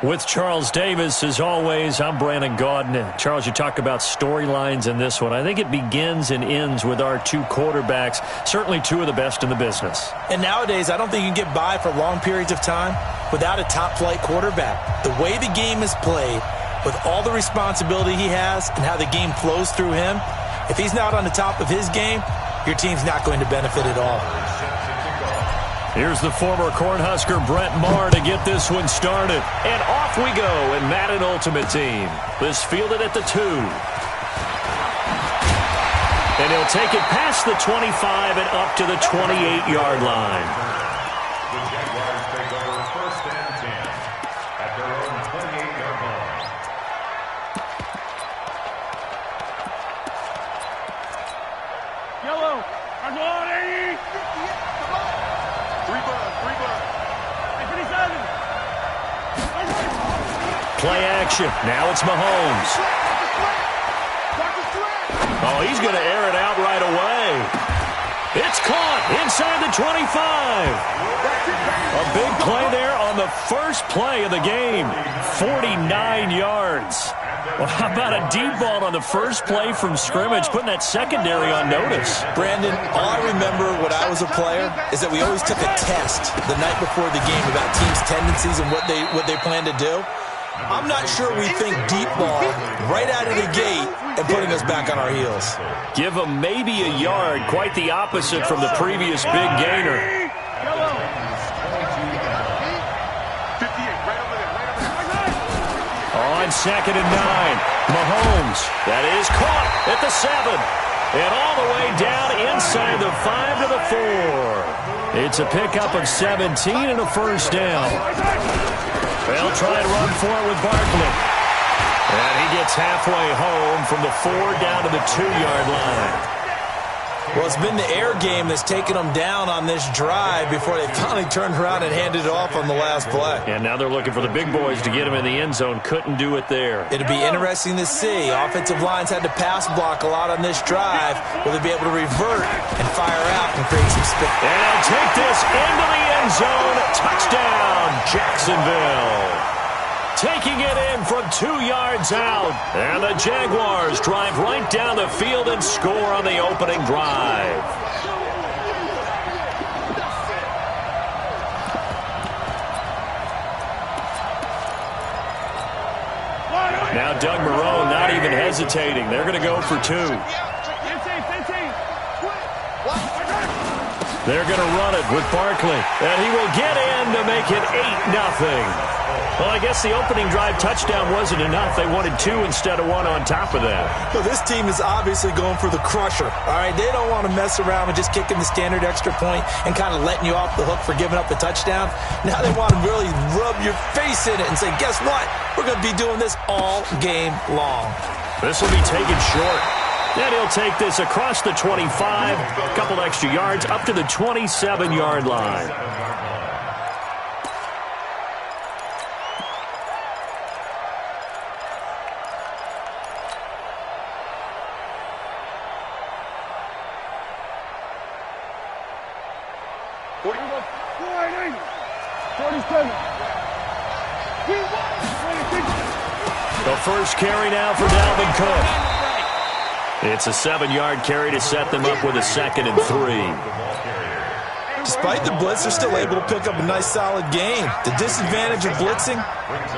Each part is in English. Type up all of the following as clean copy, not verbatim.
With Charles Davis, as always, I'm Brandon Gaudin. Charles, you talk about storylines in this one. I think it begins and ends with our two quarterbacks, certainly two of the best in the business. And nowadays, I don't think you can get by for long periods of time without a top-flight quarterback. The way the game is played, with all the responsibility he has and how the game flows through him, if he's not on the top of his game, your team's not going to benefit at all. Here's the former Cornhusker Brett Maher to get this one started. And off we go in Madden Ultimate Team. This fielded at the 2. And he'll take it past the 25 and up to the 28-yard line. The Jaguars take over 1st and 10 at their own 28-yard line. Yellow, I'm on 80. Play action. Now it's Mahomes. Oh, he's going to air it out right away. It's caught inside the 25. A big play there on the first play of the game. 49 yards. Well, how about a deep ball on the first play from scrimmage, putting that secondary on notice? Brandon, all I remember when I was a player is that we always took a test the night before the game about teams' tendencies and what they plan to do. I'm not sure we think deep ball right out of the gate and putting us back on our heels. Give them maybe a yard, quite the opposite from the previous big gainer. On 2nd and 9, Mahomes. That is caught at the 7. And all the way down inside the 5 to the 4. It's a pickup of 17 and a first down. They'll try and run for it with Barkley. And he gets halfway home from the 4 down to the 2-yard line. Well, it's been the air game that's taken them down on this drive before they finally turned around and handed it off on the last play. And now they're looking for the big boys to get him in the end zone. Couldn't do it there. It'll be interesting to see. Offensive lines had to pass block a lot on this drive. Will they be able to revert and fire out and create some space? And they'll take this into the end zone. Touchdown, Jacksonville. Taking it in from 2 yards out. And the Jaguars drive right down the field and score on the opening drive. Now Doug Marrone not even hesitating. They're going to go for 2. They're going to run it with Barkley. And he will get in to make it 8-0. Well, I guess the opening drive touchdown wasn't enough. They wanted 2 instead of 1 on top of that. Well, this team is obviously going for the crusher. All right, they don't want to mess around with just kicking the standard extra point and kind of letting you off the hook for giving up the touchdown. Now they want to really rub your face in it and say, guess what? We're going to be doing this all game long. This will be taken short. Then he'll take this across the 25, a couple extra yards, up to the 27-yard line. The first carry now for Dalvin Cook. It's a 7-yard carry to set them up with a 2nd and 3. Despite the blitz, they're still able to pick up a nice, solid gain. The disadvantage of blitzing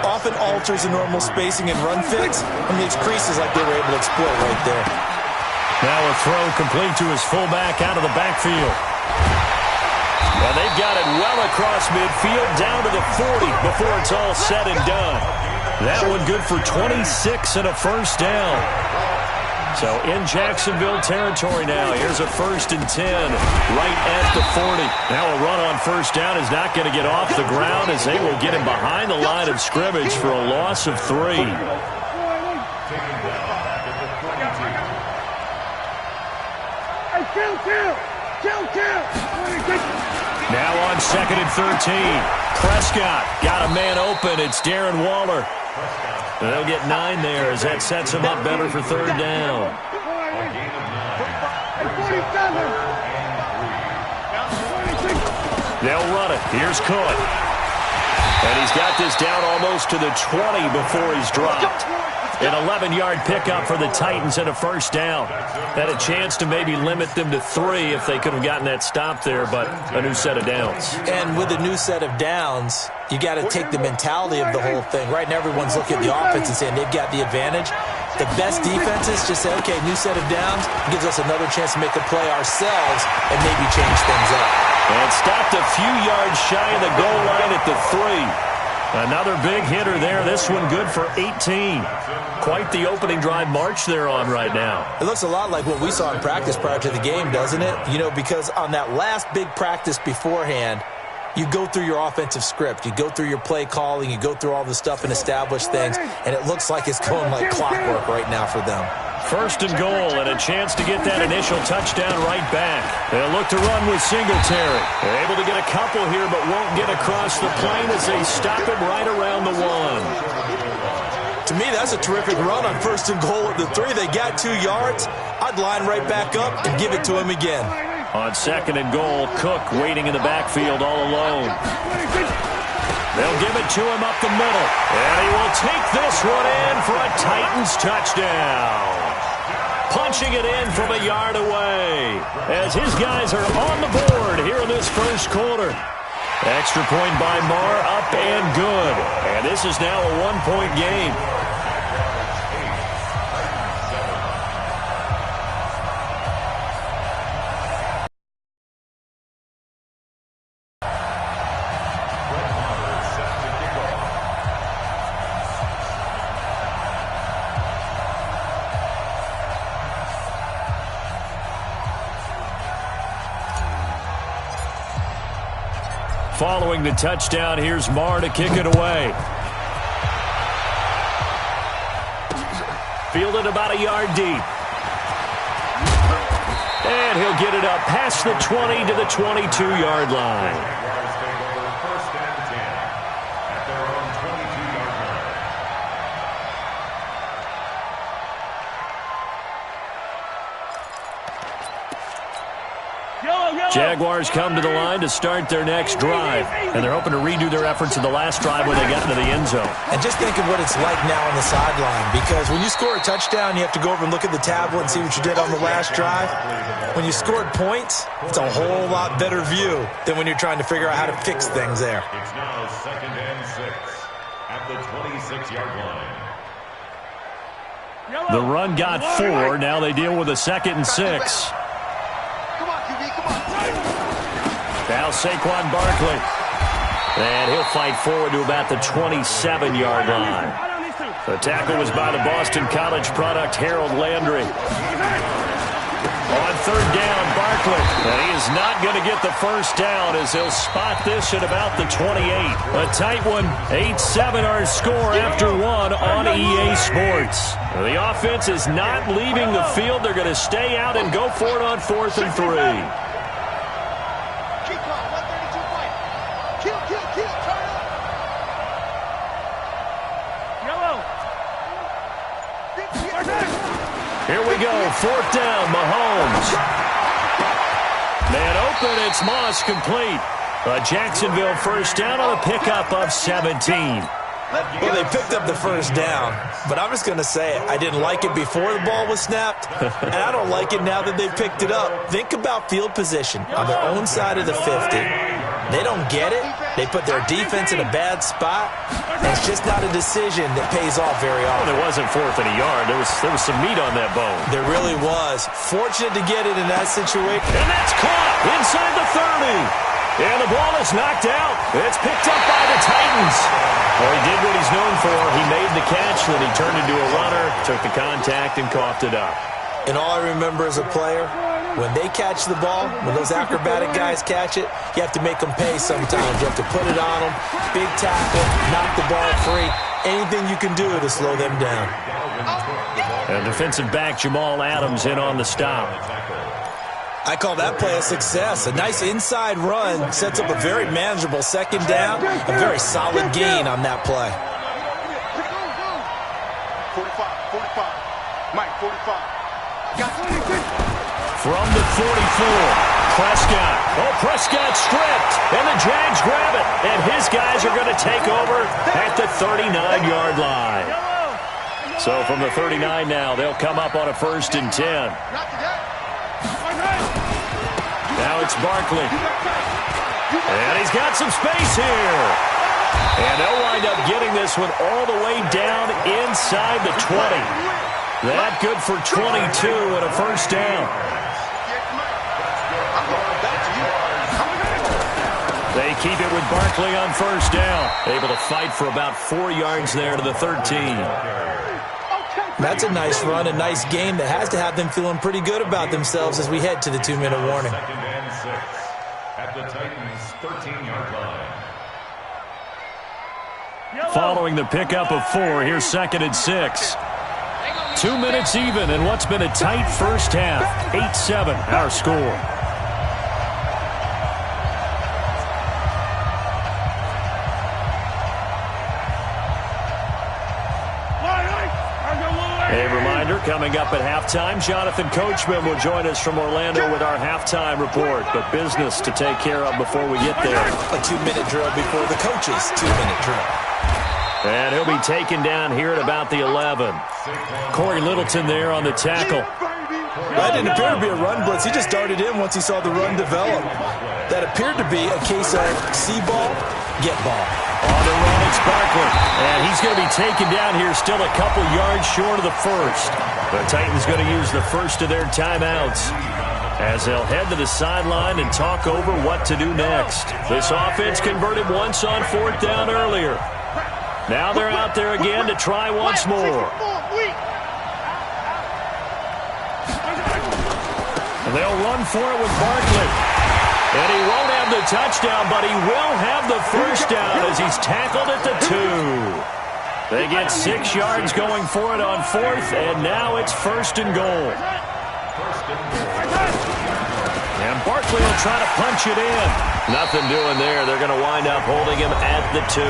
often alters the normal spacing and run fix and makes creases like they were able to exploit right there. Now a throw complete to his fullback out of the backfield. And they've got it well across midfield down to the 40 before it's all said and done. That one good for 26 and a first down. So in Jacksonville territory now. Here's a 1st and 10 right at the 40. Now a run on first down is not going to get off the ground as they will get him behind the line of scrimmage for a loss of 3. Now on 2nd and 13. Prescott got a man open. It's Darren Waller. They'll get 9 there as that sets him up better for 3rd down. They'll run it. Here's Cook. And he's got this down almost to the 20 before he's dropped. An 11-yard pickup for the Titans and a first down. Had a chance to maybe limit them to 3 if they could have gotten that stop there, but a new set of downs. And with a new set of downs, you got to take the mentality of the whole thing. Right now, everyone's looking at the offense and saying they've got the advantage. The best defenses just say, okay, new set of downs gives us another chance to make a play ourselves and maybe change things up. And stopped a few yards shy of the goal line at the 3. Another big hitter there. This one good for 18. Quite the opening drive march they're on right now. It looks a lot like what we saw in practice prior to the game, doesn't it? You know, because on that last big practice beforehand, you go through your offensive script. You go through your play calling. You go through all the stuff and establish things. And it looks like it's going like clockwork right now for them. First and goal and a chance to get that initial touchdown right back. They'll look to run with Singletary. They're able to get a couple here but won't get across the plane as they stop him right around the 1. To me, that's a terrific run on first and goal at the 3. They got 2 yards. I'd line right back up and give it to him again. On second and goal, Cook waiting in the backfield all alone. They'll give it to him up the middle. And he will take this one in for a Titans touchdown. Punching it in from a yard away as his guys are on the board here in this first quarter. Extra point by Marr, up and good. And this is now a 1-point game. Following the touchdown, here's Marr to kick it away. Fielded about a yard deep. And he'll get it up past the 20 to the 22-yard line. Jaguars come to the line to start their next drive, and they're hoping to redo their efforts in the last drive when they got into the end zone. And just think of what it's like now on the sideline, because when you score a touchdown, you have to go over and look at the tablet and see what you did on the last drive. When you scored points, it's a whole lot better view than when you're trying to figure out how to fix things there. It's now 2nd and 6 at the 26-yard line. The run got 4. Now they deal with a 2nd and 6. Now Saquon Barkley. And he'll fight forward to about the 27-yard line. The tackle was by the Boston College product, Harold Landry. On 3rd down, Barkley. And he is not going to get the first down as he'll spot this at about the 28. A tight one. 8-7 our score after 1 on EA Sports. The offense is not leaving the field. They're going to stay out and go for it on 4th and 3. Here we go, 4th down, Mahomes. Man open, it's Moss complete. A Jacksonville first down on a pickup of 17. Well, they picked up the first down, but I'm just going to say it. I didn't like it before the ball was snapped, and I don't like it now that they picked it up. Think about field position on their own side of the 50. They don't get it. They put their defense in a bad spot, and it's just not a decision that pays off very often. Well, it wasn't 4th and a yard. There was some meat on that bone. There really was. Fortunate to get it in that situation. And that's caught inside the 30. And the ball is knocked out. It's picked up by the Titans. Well, he did what he's known for. He made the catch, then he turned into a runner, took the contact, and coughed it up. And all I remember as a player, when they catch the ball, when those acrobatic guys catch it, you have to make them pay sometimes. You have to put it on them, big tackle, knock the ball free. Anything you can do to slow them down. And defensive back Jamal Adams in on the stop. I call that play a success. A nice inside run sets up a very manageable 2nd down, a very solid gain on that play. 45, Mike, 45. From the 44. Prescott. Oh, Prescott stripped. And the Jags grab it. And his guys are going to take over at the 39-yard line. So from the 39 now, they'll come up on a 1st and 10. Now it's Barkley. And he's got some space here. And they'll wind up getting this one all the way down inside the 20. That good for 22 and a 1st down. They keep it with Barkley on 1st down. Able to fight for about 4 yards there to the 13. That's a nice run, a nice game that has to have them feeling pretty good about themselves as we head to the 2-minute warning. 2nd and 6 at the Titans' 13-yard line. Following the pickup of 4, here's 2nd and 6. 2 minutes even in what's been a tight first half. 8-7 our score. A reminder, coming up at halftime, Jonathan Coachman will join us from Orlando with our halftime report. But business to take care of before we get there. A 2-minute drill before the coach's 2-minute drill. And he'll be taken down here at about the 11. Corey Littleton there on the tackle. That didn't appear to be a run blitz. He just darted in once he saw the run develop. That appeared to be a case of see ball, get ball. On the run, it's Barkley. And he's going to be taken down here still a couple yards short of the 1st. The Titans going to use the first of their timeouts as they'll head to the sideline and talk over what to do next. This offense converted once on 4th down earlier. Now they're out there again to try once more. And they'll run for it with Barkley. And he won't have the touchdown, but he will have the 1st down as he's tackled at the 2. They get 6 yards going for it on 4th, and now it's 1st and goal. And Barkley will try to punch it in. Nothing doing there. They're going to wind up holding him at the 2.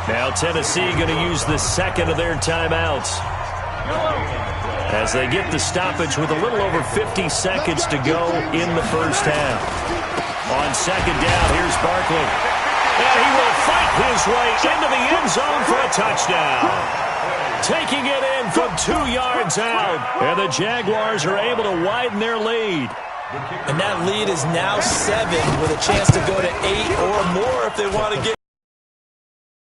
Now Tennessee going to use the 2nd of their timeouts as they get the stoppage with a little over 50 seconds to go in the first half. On 2nd down, here's Barkley. And he will fight his way into the end zone for a touchdown. Taking it in from 2 yards out. And the Jaguars are able to widen their lead. And that lead is now 7 with a chance to go to 8 or more if they want to get.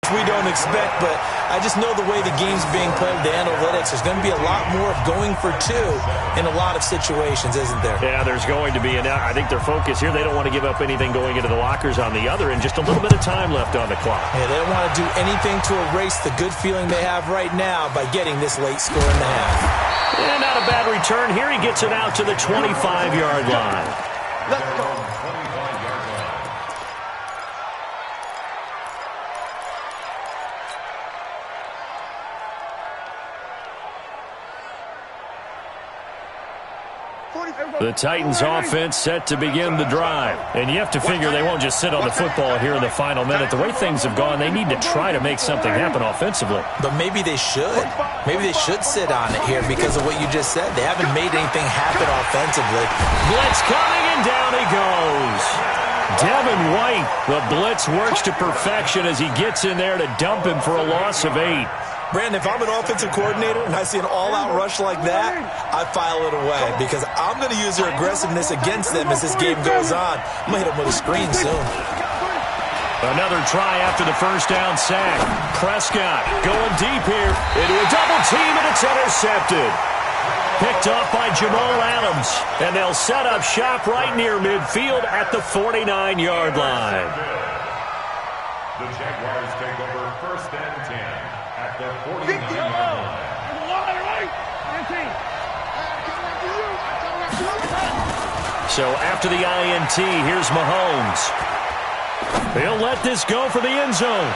We don't expect, but I just know the way the game's being played with the analytics, there's going to be a lot more of going for 2 in a lot of situations, isn't there? Yeah, there's going to be, and I think their focus here, they don't want to give up anything going into the lockers on the other, and just a little bit of time left on the clock. Yeah, they don't want to do anything to erase the good feeling they have right now by getting this late score in the half. And not a bad return here. He gets it out to the 25-yard line. Let's go. The Titans offense set to begin the drive. And you have to figure they won't just sit on the football here in the final minute. The way things have gone, they need to try to make something happen offensively. But maybe they should. Maybe they should sit on it here because of what you just said. They haven't made anything happen offensively. Blitz coming, and down he goes. Devin White, the blitz works to perfection as he gets in there to dump him for a loss of 8. Brandon, if I'm an offensive coordinator and I see an all-out rush like that, I file it away because I'm going to use their aggressiveness against them as this game goes on. I'm going to hit them with a screen soon. Another try after the first down sack. Prescott going deep here into a double team, and it's intercepted. Picked off by Jamal Adams, and they'll set up shop right near midfield at the 49-yard line. The Jaguars take over 1st and 10 at the 49-yard line. So after the INT, here's Mahomes. He'll let this go for the end zone.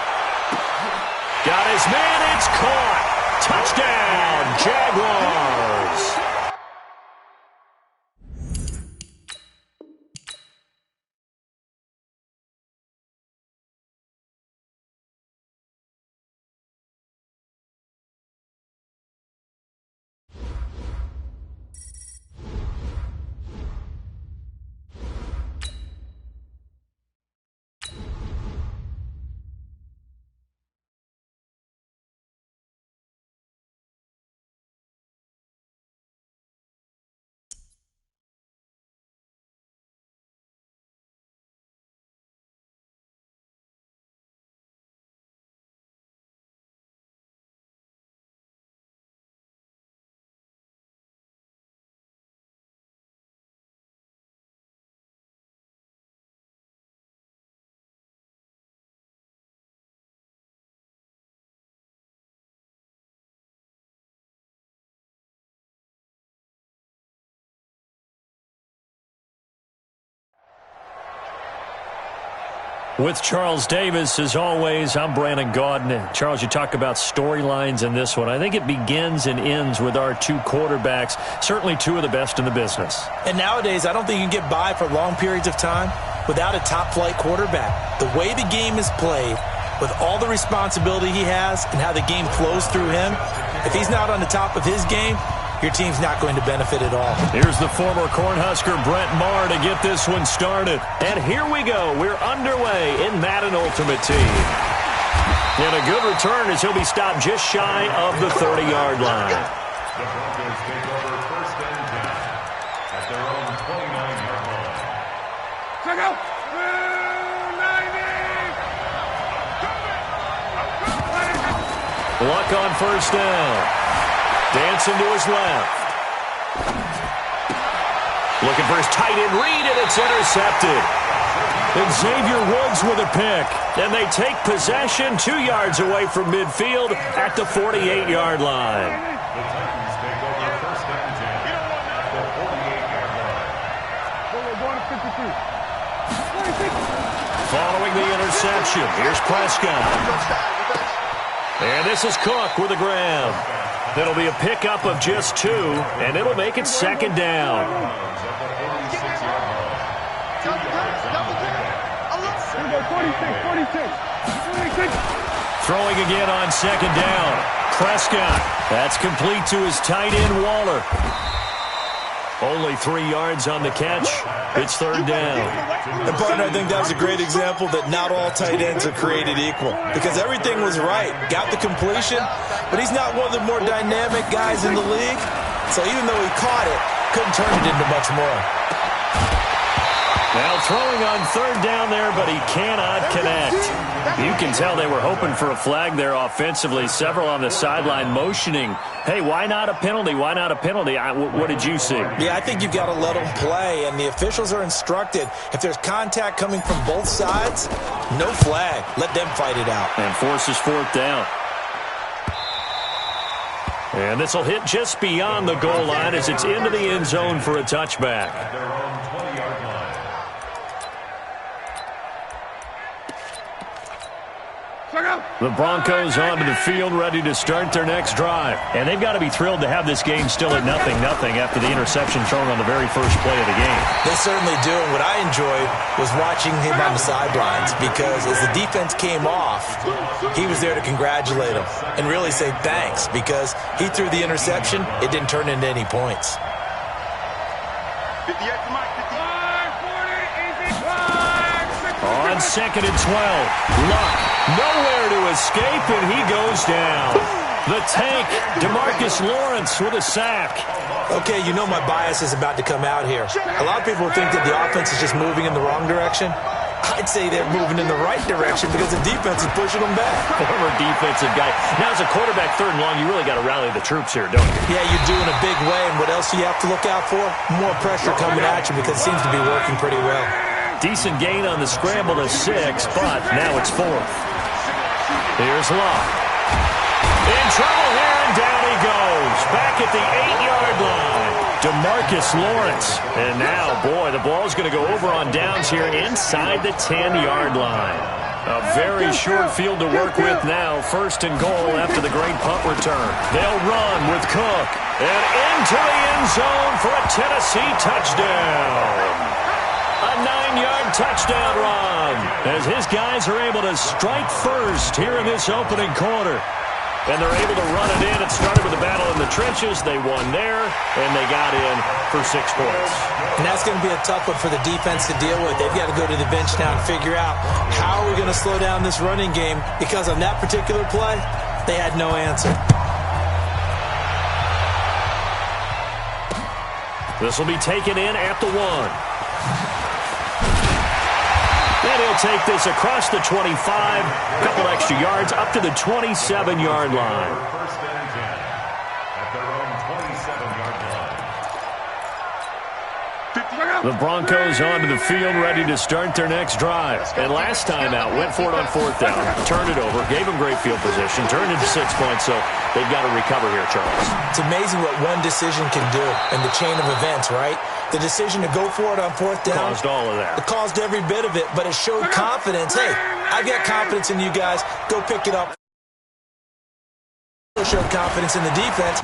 Got his man, it's caught. Touchdown, Jaguars. With Charles Davis, as always, I'm Brandon Gaudin. Charles, you talk about storylines in this one. I think it begins and ends with our two quarterbacks, certainly two of the best in the business. And nowadays, I don't think you can get by for long periods of time without a top-flight quarterback. The way the game is played, with all the responsibility he has and how the game flows through him, if he's not on the top of his game, your team's not going to benefit at all. Here's the former Cornhusker Brent Maher to get this one started. And here we go. We're underway in Madden Ultimate Team. And a good return as he'll be stopped just shy of the 30-yard line. The Broncos take over first and 10 at their own 29-yard line. Check out. Luck on first down. Dancing to his left. Looking for his tight end read, and it's intercepted. And Xavier Woods with a pick. And they take possession 2 yards away from midfield at the 48-yard line. The Titans take over first and 10 at the 48-yard line. We're going to 53. 26. Following the interception, here's Prescott. And this is Cook with a grab. That'll be a pickup of just 2, and it'll make it second down. Throwing again on second down. Prescott. That's complete to his tight end, Waller. Only 3 yards on the catch. It's third down. And, partner, I think that was a great example that not all tight ends are created equal. Because everything was right. Got the completion, but he's not one of the more dynamic guys in the league. So even though he caught it, couldn't turn it into much more. Now throwing on third down there, but he cannot connect. You can tell they were hoping for a flag there offensively. Several on the sideline motioning, hey, why not a penalty? Why not a penalty? What did you see? Yeah, I think you've got to let them play, and the officials are instructed. If there's contact coming from both sides, no flag. Let them fight it out. And forces fourth down. And this will hit just beyond the goal line as it's into the end zone for a touchback. At their own 20-yard line. The Broncos onto the field, ready to start their next drive. And they've got to be thrilled to have this game still at 0-0 after the interception thrown on the very first play of the game. They certainly do. And what I enjoyed was watching him on the sidelines, because as the defense came off, he was there to congratulate him and really say thanks, because he threw the interception. It didn't turn into any points. 58 to Mike. 50. On second and 12, Luck nowhere to escape, and he goes down. The tank, DeMarcus Lawrence with a sack. Okay, you know my bias is about to come out here. A lot of people think that the offense is just moving in the wrong direction. I'd say they're moving in the right direction because the defense is pushing them back. Former defensive guy. Now, as a quarterback, third and long, you really got to rally the troops here, don't you? Yeah, you do in a big way. And what else do you have to look out for? More pressure coming at you, because it seems to be working pretty well. Decent gain on the scramble to 6, but now it's fourth. Here's Luck. In trouble here, and down he goes. Back at the 8-yard line. DeMarcus Lawrence. And now, boy, the ball's going to go over on downs here inside the 10-yard line. A very short field to work with now. First and goal after the great punt return. They'll run with Cook. And into the end zone for a Tennessee touchdown. A 9-yard touchdown run as his guys are able to strike first here in this opening quarter. And they're able to run it in. It started with a battle in the trenches. They won there, and they got in for 6 points. And that's going to be a tough one for the defense to deal with. They've got to go to the bench now and figure out how are we going to slow down this running game, because on that particular play, they had no answer. This will be taken in at the 1. And he'll take this across the 25, a couple extra yards, up to the 27-yard line. First and 10 at their own 27-yard line. The Broncos onto the field, ready to start their next drive. And last time out, went for it on fourth down, turned it over, gave them great field position, turned into 6 points, so they've got to recover here, Charles. It's amazing what one decision can do in the chain of events, right? The decision to go for it on fourth down caused all of that. It caused every bit of it, but it showed confidence. Hey, I've got confidence in you guys. Go pick it up. It showed confidence in the defense.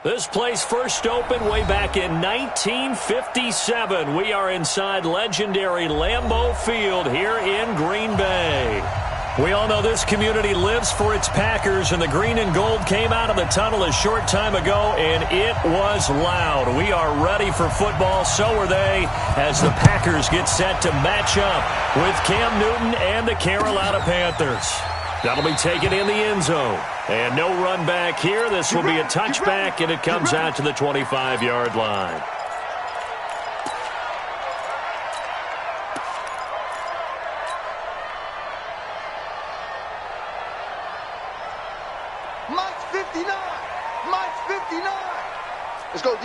This place first opened way back in 1957. We are inside legendary Lambeau Field here in Green Bay. We all know this community lives for its Packers, and the green and gold came out of the tunnel a short time ago, and it was loud. We are ready for football, so are they, as the Packers get set to match up with Cam Newton and the Carolina Panthers. That'll be taken in the end zone. And no run back here. This will be a touchback, and it comes out to the 25-yard line. Mike's 59. Mike's 59. Let's go.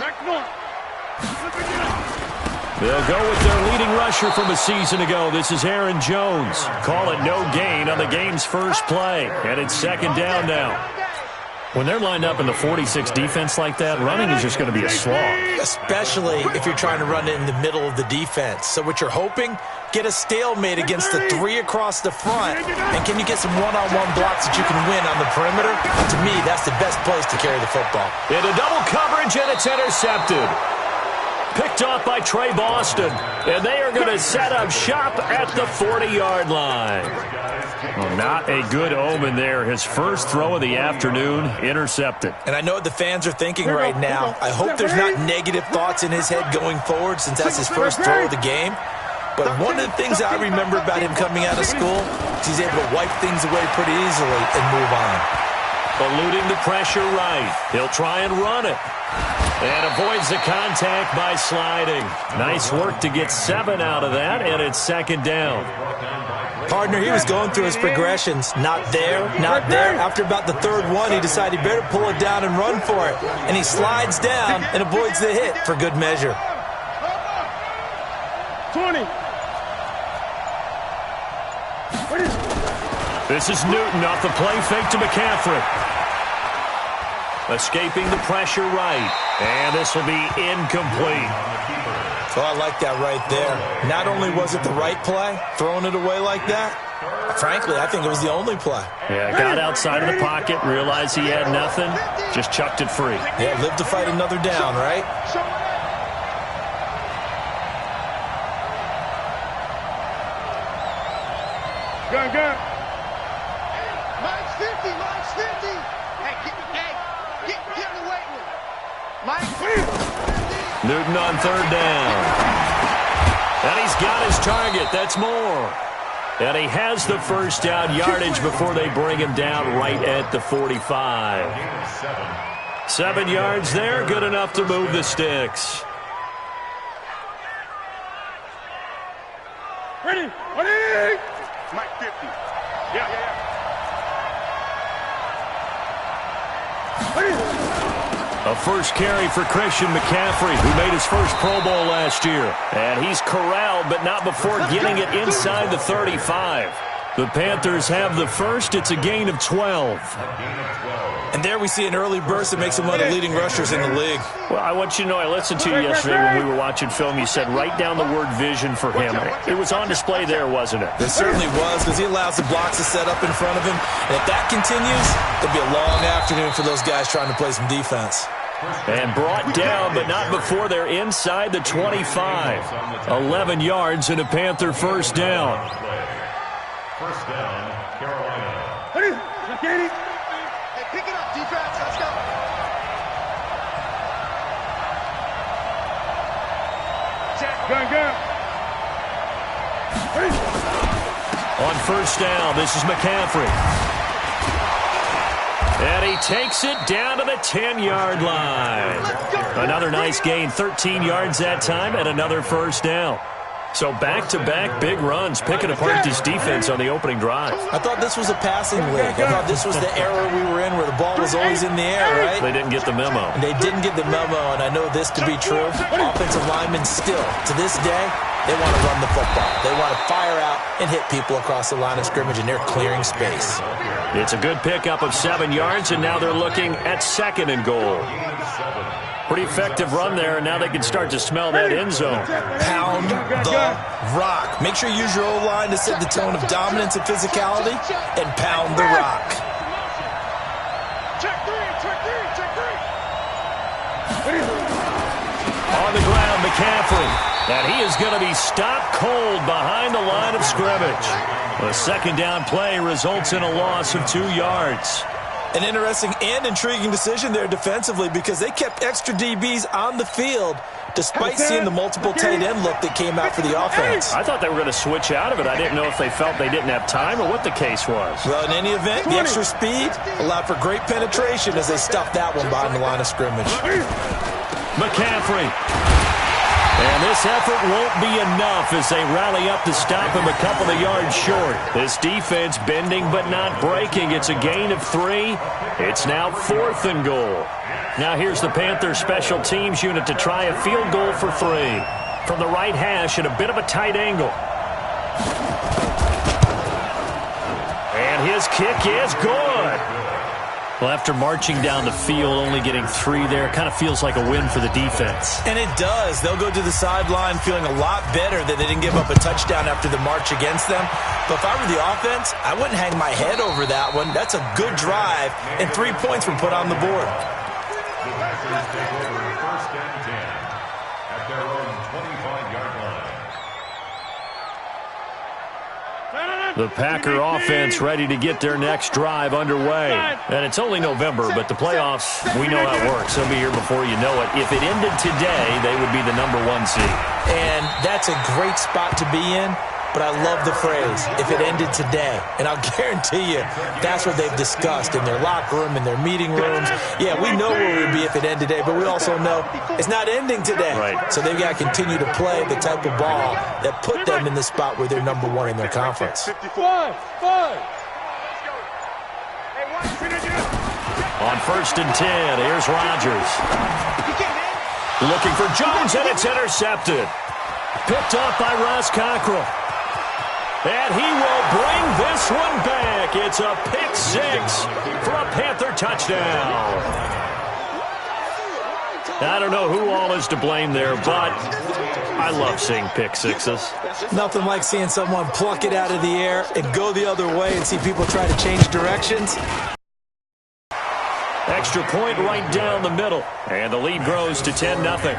They'll go with their leading rusher from a season ago. This is Aaron Jones. Call it no gain on the game's first play. And it's second down now. When they're lined up in the 46 defense like that, running is just going to be a slog. Especially if you're trying to run it in the middle of the defense. So what you're hoping, get a stalemate against the three across the front. And can you get some one-on-one blocks that you can win on the perimeter? To me, that's the best place to carry the football. Into double coverage, and it's intercepted. Picked off by Trey Boston. And they are going to set up shop at the 40-yard line. Well, not a good omen there. His first throw of the afternoon, intercepted. And I know what the fans are thinking right now. I hope there's not negative thoughts in his head going forward, since that's his first throw of the game. But one of the things I remember about him coming out of school is he's able to wipe things away pretty easily and move on. Eluding the pressure right. He'll try and run it. And avoids the contact by sliding. Nice work to get 7 out of that, and it's second down. Partner, he was going through his progressions. Not there, not there. After about the third one, he decided he better pull it down and run for it. And he slides down and avoids the hit for good measure. 20. This is Newton off the play fake to McCaffrey. Escaping the pressure right. And this will be incomplete. So I like that right there. Not only was it the right play, throwing it away like that, frankly, I think it was the only play. Yeah, got outside of the pocket, realized he had nothing, just chucked it free. Yeah, live to fight another down, right? Gun. Mike's 50. Mike's 50. Hey, get in the weight room. Mike's 50. Newton on third down. And he's got his target. That's more. And he has the first down yardage before they bring him down right at the 45. 7 yards there, good enough to move the sticks. Ready. Mike 50. Yeah. A first carry for Christian McCaffrey, who made his first Pro Bowl last year. And he's corralled, but not before getting it inside the 35. The Panthers have the first. It's a gain of 12. And there we see an early burst that makes him one of the leading rushers in the league. Well, I want you to know, I listened to you yesterday when we were watching film. You said write down the word vision for him. It was on display there, wasn't it? It certainly was, because he allows the blocks to set up in front of him. And if that continues, it'll be a long afternoon for those guys trying to play some defense. And brought down, but not before they're inside the 25. 11 yards and a Panther first down. First down, Carolina. Hey, pick it up, defense. Let's go. On first down, this is McCaffrey. And he takes it down to the 10-yard line. Another nice gain, 13 yards that time, and another first down. So back-to-back big runs, picking apart this defense on the opening drive. I thought this was a passing league. I thought this was the era we were in where the ball was always in the air, right? They didn't get the memo. And they didn't get the memo, and I know this to be true. Offensive linemen still, to this day, they want to run the football. They want to fire out and hit people across the line of scrimmage, and they're clearing space. It's a good pickup of 7 yards, and now they're looking at 2nd and goal. Pretty effective run there, and now they can start to smell that end zone. Pound the rock. Make sure you use your O-line to set the tone of dominance and physicality, and pound the rock. Check three. On the ground, McCaffrey. And he is going to be stopped cold behind the line of scrimmage. A second down play results in a loss of 2 yards. An interesting and intriguing decision there defensively because they kept extra DBs on the field despite seeing the multiple tight end look that came out for the offense. I thought they were going to switch out of it. I didn't know if they felt they didn't have time or what the case was. Well, in any event, the extra speed allowed for great penetration as they stuffed that one behind the line of scrimmage. McCaffrey. And this effort won't be enough as they rally up to stop him a couple of yards short. This defense bending but not breaking. It's a gain of 3. It's now 4th and goal. Now here's the Panthers special teams unit to try a field goal for 3. From the right hash at a bit of a tight angle. And his kick is good. Well, after marching down the field, only getting 3 there, kind of feels like a win for the defense. And it does. They'll go to the sideline feeling a lot better that they didn't give up a touchdown after the march against them. But if I were the offense, I wouldn't hang my head over that one. That's a good drive, and 3 points were put on the board. The Packers take over first and 10 at their own 25-yard line. The Packer offense ready to get their next drive underway. And it's only November, but the playoffs, we know how it works. They'll be here before you know it. If it ended today, they would be the #1 seed. And that's a great spot to be in, but I love the phrase, if it ended today. And I'll guarantee you that's what they've discussed in their locker room, in their meeting rooms. Yeah, we know where we'd be if it ended today, but we also know it's not ending today. Right. So they've got to continue to play the type of ball that put them in the spot where they're #1 in their conference. On first and 10, here's Rodgers. Looking for Jones, and it's intercepted. Picked off by Ross Cockrell. And he will bring this one back. It's a pick 6 for a Panther touchdown. I don't know who all is to blame there, but I love seeing pick sixes. Nothing like seeing someone pluck it out of the air and go the other way and see people try to change directions. Extra point right down the middle. And the lead grows to 10-0.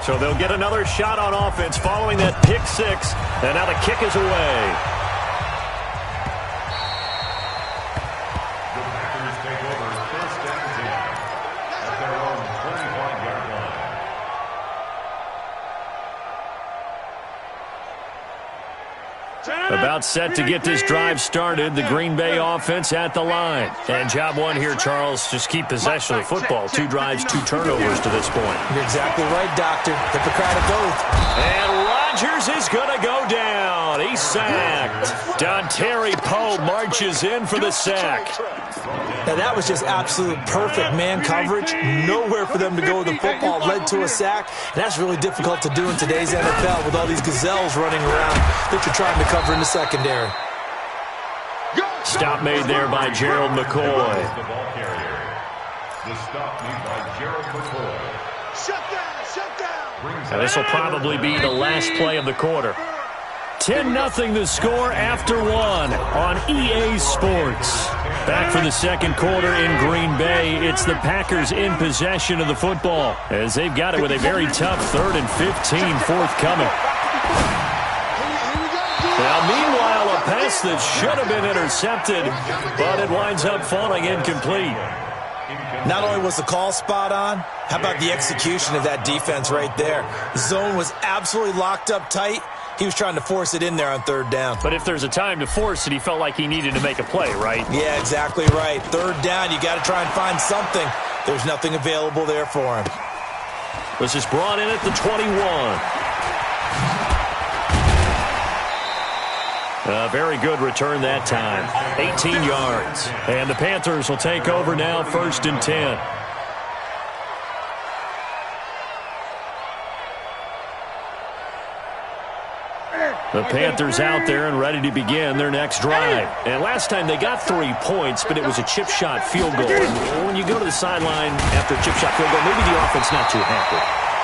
So they'll get another shot on offense following that pick 6. And now the kick is away. The Packers take over first and 10 at their own 25-yard line. About set to get this drive started. The Green Bay offense at the line. And job one here, Charles, just keep possession of the football. 2 drives, 2 turnovers to this point. You're exactly right, Doctor. Hippocratic oath. And Rodgers is going to go down. He's sacked. Dontari Poe marches in for the sack. Now, that was just absolute perfect man coverage. Nowhere for them to go with the football. Led to a sack. And that's really difficult to do in today's NFL with all these gazelles running around that you're trying to cover in the secondary. Stop made there by Gerald McCoy. The ball carrier. The stop made by Gerald McCoy. Shut down. Now, this will probably be the last play of the quarter. 10-0 the score after 1 on EA Sports. Back for the second quarter in Green Bay. It's the Packers in possession of the football as they've got it with a very tough 3rd and 15 forthcoming. Now, meanwhile, a pass that should have been intercepted, but it winds up falling incomplete. Not only was the call spot on, how about the execution of that defense right there? The zone was absolutely locked up tight. He was trying to force it in there on 3rd down. But if there's a time to force it, he felt like he needed to make a play, right? Yeah, exactly right. 3rd down, you got to try and find something. There's nothing available there for him. This is brought in at the 21. A very good return that time. 18 yards. And the Panthers will take over now, 1st and 10. The Panthers out there and ready to begin their next drive. And last time they got 3 points, but it was a chip shot field goal. And when you go to the sideline after a chip shot field goal, maybe the offense not too happy.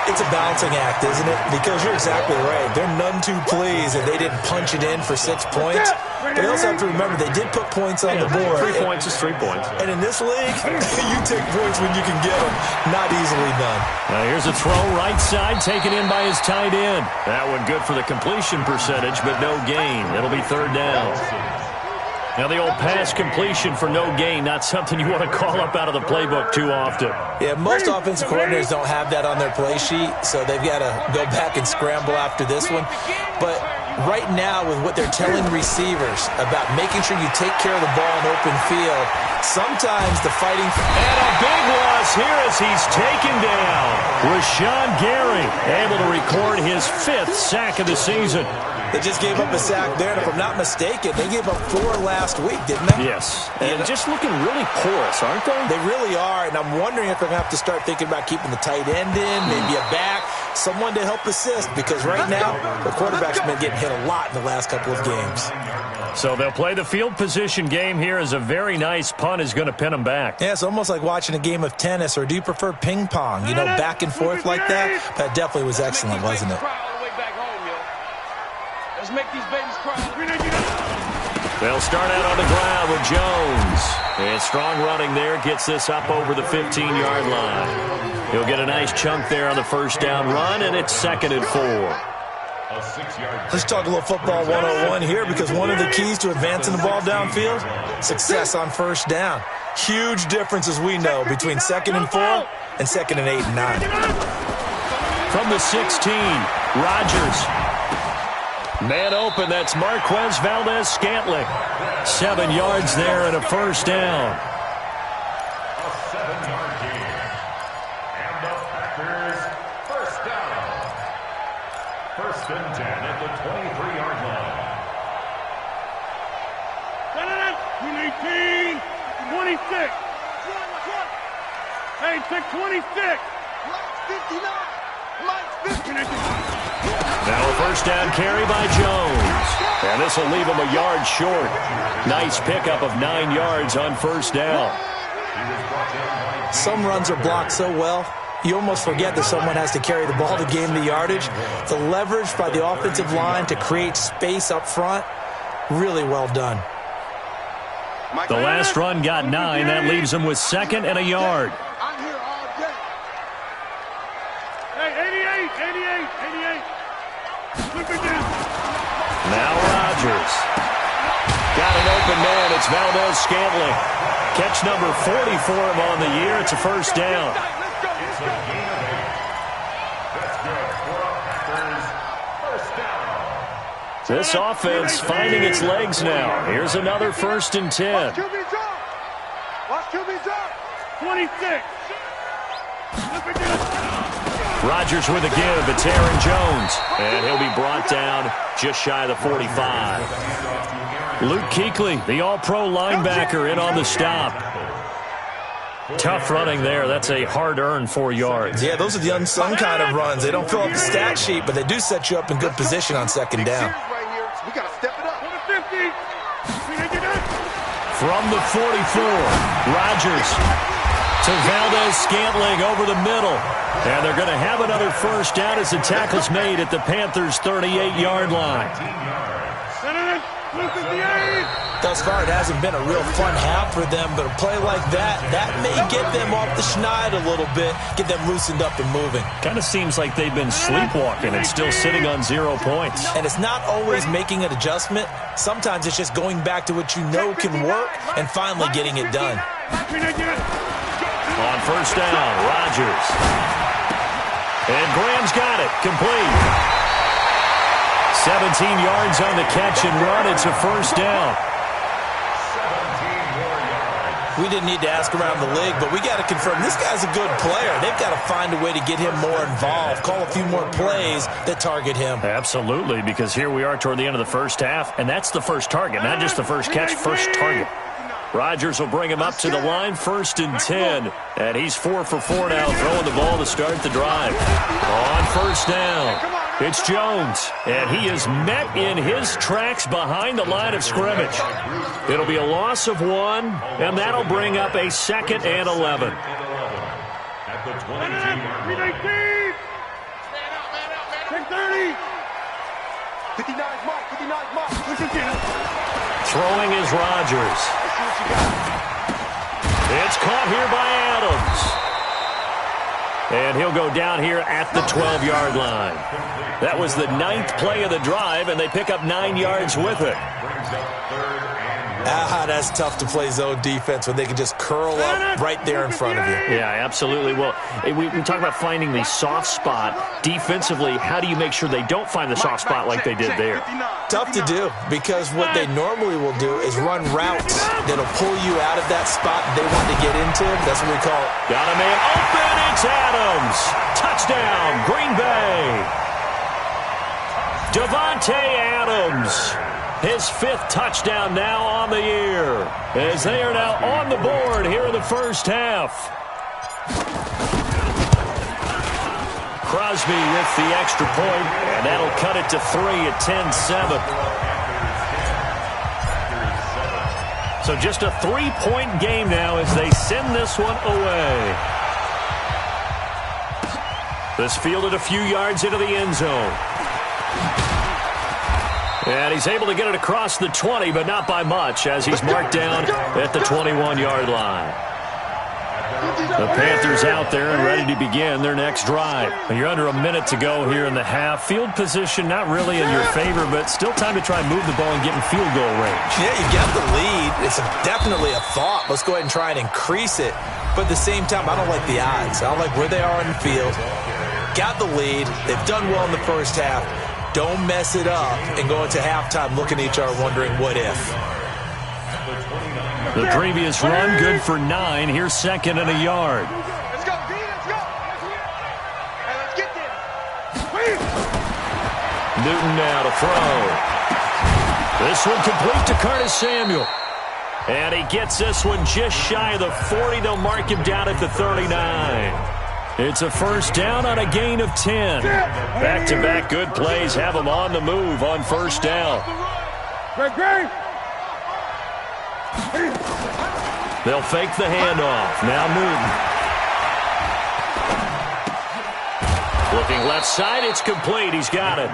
It's a balancing act, isn't it? Because you're exactly right. They're none too pleased that they didn't punch it in for 6 points. But you also have to remember they did put points on the board. 3 points is 3 points. And in this league, you take points when you can get them. Not easily done. Now here's a throw right side taken in by his tight end. That one good for the completion percentage, but no gain. It'll be 3rd down. Now the old pass completion for no gain, not something you want to call up out of the playbook too often. Yeah, most offensive coordinators don't have that on their play sheet, so they've got to go back and scramble after this one. But right now, with what they're telling receivers about making sure you take care of the ball in open field, sometimes the fighting... And a big loss here as he's taken down. Rashawn Gary able to record his 5th sack of the season. They just gave up a sack there, and if I'm not mistaken, they gave up 4 last week, didn't they? Yes, and just looking really porous, aren't they? They really are, and I'm wondering if they're going to have to start thinking about keeping the tight end in, maybe a back, someone to help assist, because right now, the quarterback's been getting hit a lot in the last couple of games. So they'll play the field position game here as a very nice punt is going to pin them back. Yeah, it's almost like watching a game of tennis, or do you prefer ping pong? You know, back and forth like that? That definitely was excellent, wasn't it? Let's make these babies cry. They'll start out on the ground with Jones. And strong running there gets this up over the 15-yard line. He'll get a nice chunk there on the 1st down run, and it's 2nd and 4. Let's talk a little football 101 here, because one of the keys to advancing the ball downfield, success on 1st down. Huge difference, as we know, between 2nd and 4 and 2nd and 8 and 9. From the 16, Rodgers. Man open, that's Marquez Valdez-Scantling. 7 yards there and a 1st down. A 7-yard gain. And the Packers, 1st down. 1st and 10 at the 23-yard line. 18, 26. Hey, 626. Mike's 59. Now a 1st down carry by Jones. And this will leave him a yard short. Nice pickup of 9 yards on 1st down. Some runs are blocked so well, you almost forget that someone has to carry the ball to gain the yardage. The leverage by the offensive line to create space up front, really well done. The last run got 9. That leaves him with 2nd and a yard. I'm here all day. Hey, 88. Now Rodgers. Got an open man. It's Valdez-Scantling. Catch number 40 for him on the year. It's a 1st down. It's a gain of 8. That's good for a Packers 1st down. This offense finding its legs now. Here's another 1st and 10. Watch QB drop. 26. Rodgers with a give. It's Aaron Jones. And he'll be brought down just shy of the 45. Luke Kuechly, the all-pro linebacker, in on the stop. Tough running there. That's a hard-earned 4 yards. Yeah, those are the unsung kind of runs. They don't fill up the stat sheet, but they do set you up in good position on 2nd down. We got to step it up. From the 44, Rodgers to Valdez-Scantling over the middle. And they're going to have another 1st down as the tackle's made at the Panthers' 38-yard line. Thus far, it hasn't been a real fun half for them, but a play like that may get them off the schneid a little bit, get them loosened up and moving. Kind of seems like they've been sleepwalking and still sitting on 0 points. And it's not always making an adjustment. Sometimes it's just going back to what you know can work and finally getting it done. On first down, Rodgers. And Graham's got it, complete. 17 yards on the catch and run. It's a first down. We didn't need to ask around the league, but we got to confirm this guy's a good player. They've got to find a way to get him more involved, call a few more plays that target him. Absolutely, because here we are toward the end of the first half, and that's the first target, not just the first catch, first target. Rodgers will bring him up to the line, 1st and 10. And he's 4 for 4 now, throwing the ball to start the drive. On first down, it's Jones. And he is met in his tracks behind the line of scrimmage. It'll be a loss of 1, and that'll bring up a 2nd and 11. At the 22-yard line. 10-30. 59 Mike. Throwing is Rodgers. It's caught here by Adams. And he'll go down here at the 12-yard line. That was the 9th play of the drive, and they pick up 9 yards with it. That's tough to play zone defense when they can just curl up right there in front of you. Yeah, absolutely. Well, we talk about finding the soft spot. Defensively, how do you make sure they don't find the soft spot like they did there? Tough to do, because what they normally will do is run routes that'll pull you out of that spot they want to get into. That's what we call it. Got a man open. It's Adams. Touchdown, Green Bay. Devontae Adams. His 5th touchdown now on the year, as they are now on the board here in the first half. Crosby with the extra point, and that'll cut it to 3 at 10-7. So just a 3-point game now as they send this one away. This fielded a few yards into the end zone. And he's able to get it across the 20, but not by much, as he's marked down at the 21-yard line. The Panthers out there and ready to begin their next drive. You're under a minute to go here in the half. Field position not really in your favor, but still time to try and move the ball and get in field goal range. Yeah, you got the lead. It's definitely a thought. Let's go ahead and try and increase it. But at the same time, I don't like the odds. I don't like where they are in the field. Got the lead. They've done well in the first half. Don't mess it up and go into halftime looking at each other wondering what if. The previous run good for 9. Here's 2nd and a yard. Let's go, D. Let's go. Hey, let's get this. Newton now to throw. This one complete to Curtis Samuel. And he gets this one just shy of the 40. They'll mark him down at the 39. It's a first down on a gain of 10. Back-to-back good plays have them on the move on first down. They'll fake the handoff. Now Newton. Looking left side, it's complete. He's got it.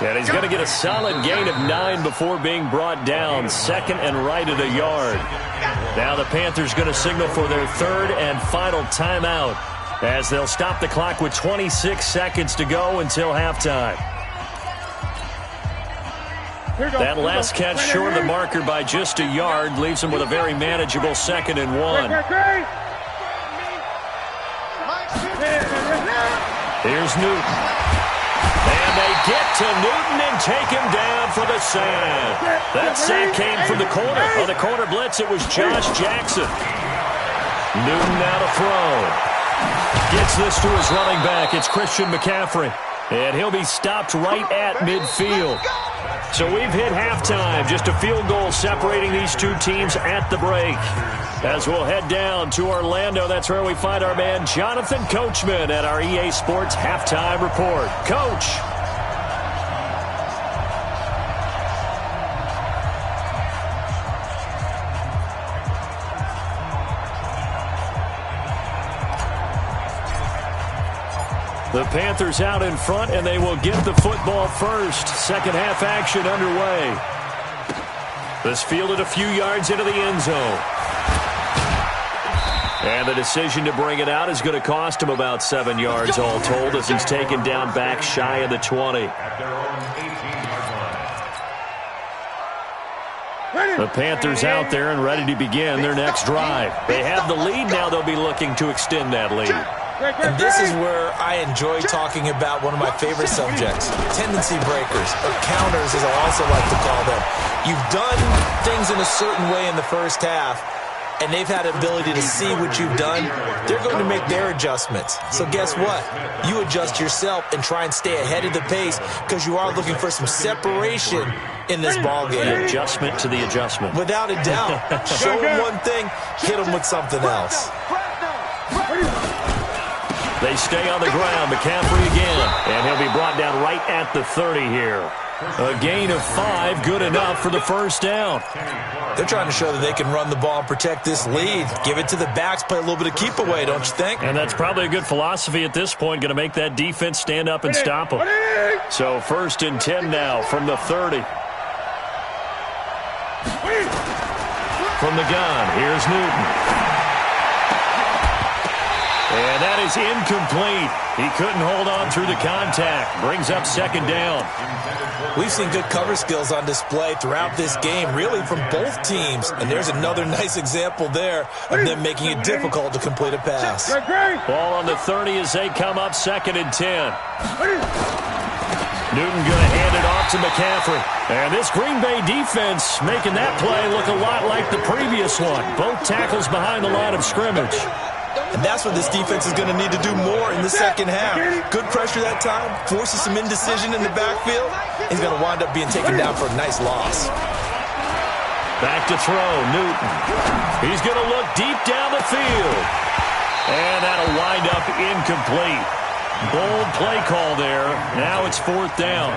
And he's going to get a solid gain of 9 before being brought down. 2nd and right at a yard. Now the Panthers going to signal for their 3rd and final timeout, as they'll stop the clock with 26 seconds to go until halftime. That last catch short of the marker by just a yard leaves them with a very manageable 2nd and 1. Here's Newton. And they get to Newton and take him down for the sack. That sack came from the corner. On the corner blitz, it was Josh Jackson. Newton now to throw. Gets this to his running back. It's Christian McCaffrey. And he'll be stopped right at midfield. So we've hit halftime. Just a field goal separating these two teams at the break. As we'll head down to Orlando, that's where we find our man Jonathan Coachman at our EA Sports Halftime Report. Coach. The Panthers out in front, and they will get the football first. Second half action underway. This fielded a few yards into the end zone. And the decision to bring it out is going to cost him about 7 yards all told as he's taken down back shy of the 20. The Panthers out there and ready to begin their next drive. They have the lead. Now they'll be looking to extend that lead. And this is where I enjoy talking about one of my favorite subjects, tendency breakers, or counters as I also like to call them. You've done things in a certain way in the first half, and they've had the ability to see what you've done. They're going to make their adjustments. So guess what? You adjust yourself and try and stay ahead of the pace because you are looking for some separation in this ball game. An adjustment to the adjustment. Without a doubt. Show them one thing, hit them with something else. They stay on the ground. McCaffrey again. And he'll be brought down right at the 30 here. A gain of 5, good enough for the first down. They're trying to show that they can run the ball and protect this lead. Give it to the backs, play a little bit of keep away, don't you think? And that's probably a good philosophy at this point, going to make that defense stand up and stop them. So 1st and 10 now from the 30. From the gun, here's Newton. And that is incomplete. He couldn't hold on through the contact. Brings up 2nd down. We've seen good cover skills on display throughout this game, really from both teams. And there's another nice example there of them making it difficult to complete a pass. Ball on the 30 as they come up 2nd and 10. Newton going to hand it off to McCaffrey. And this Green Bay defense making that play look a lot like the previous one. Both tackles behind the line of scrimmage. And that's what this defense is going to need to do more in the second half. Good pressure that time, forces some indecision in the backfield. He's going to wind up being taken down for a nice loss. Back to throw, Newton. He's going to look deep down the field. And that'll wind up incomplete. Bold play call there. Now it's 4th down.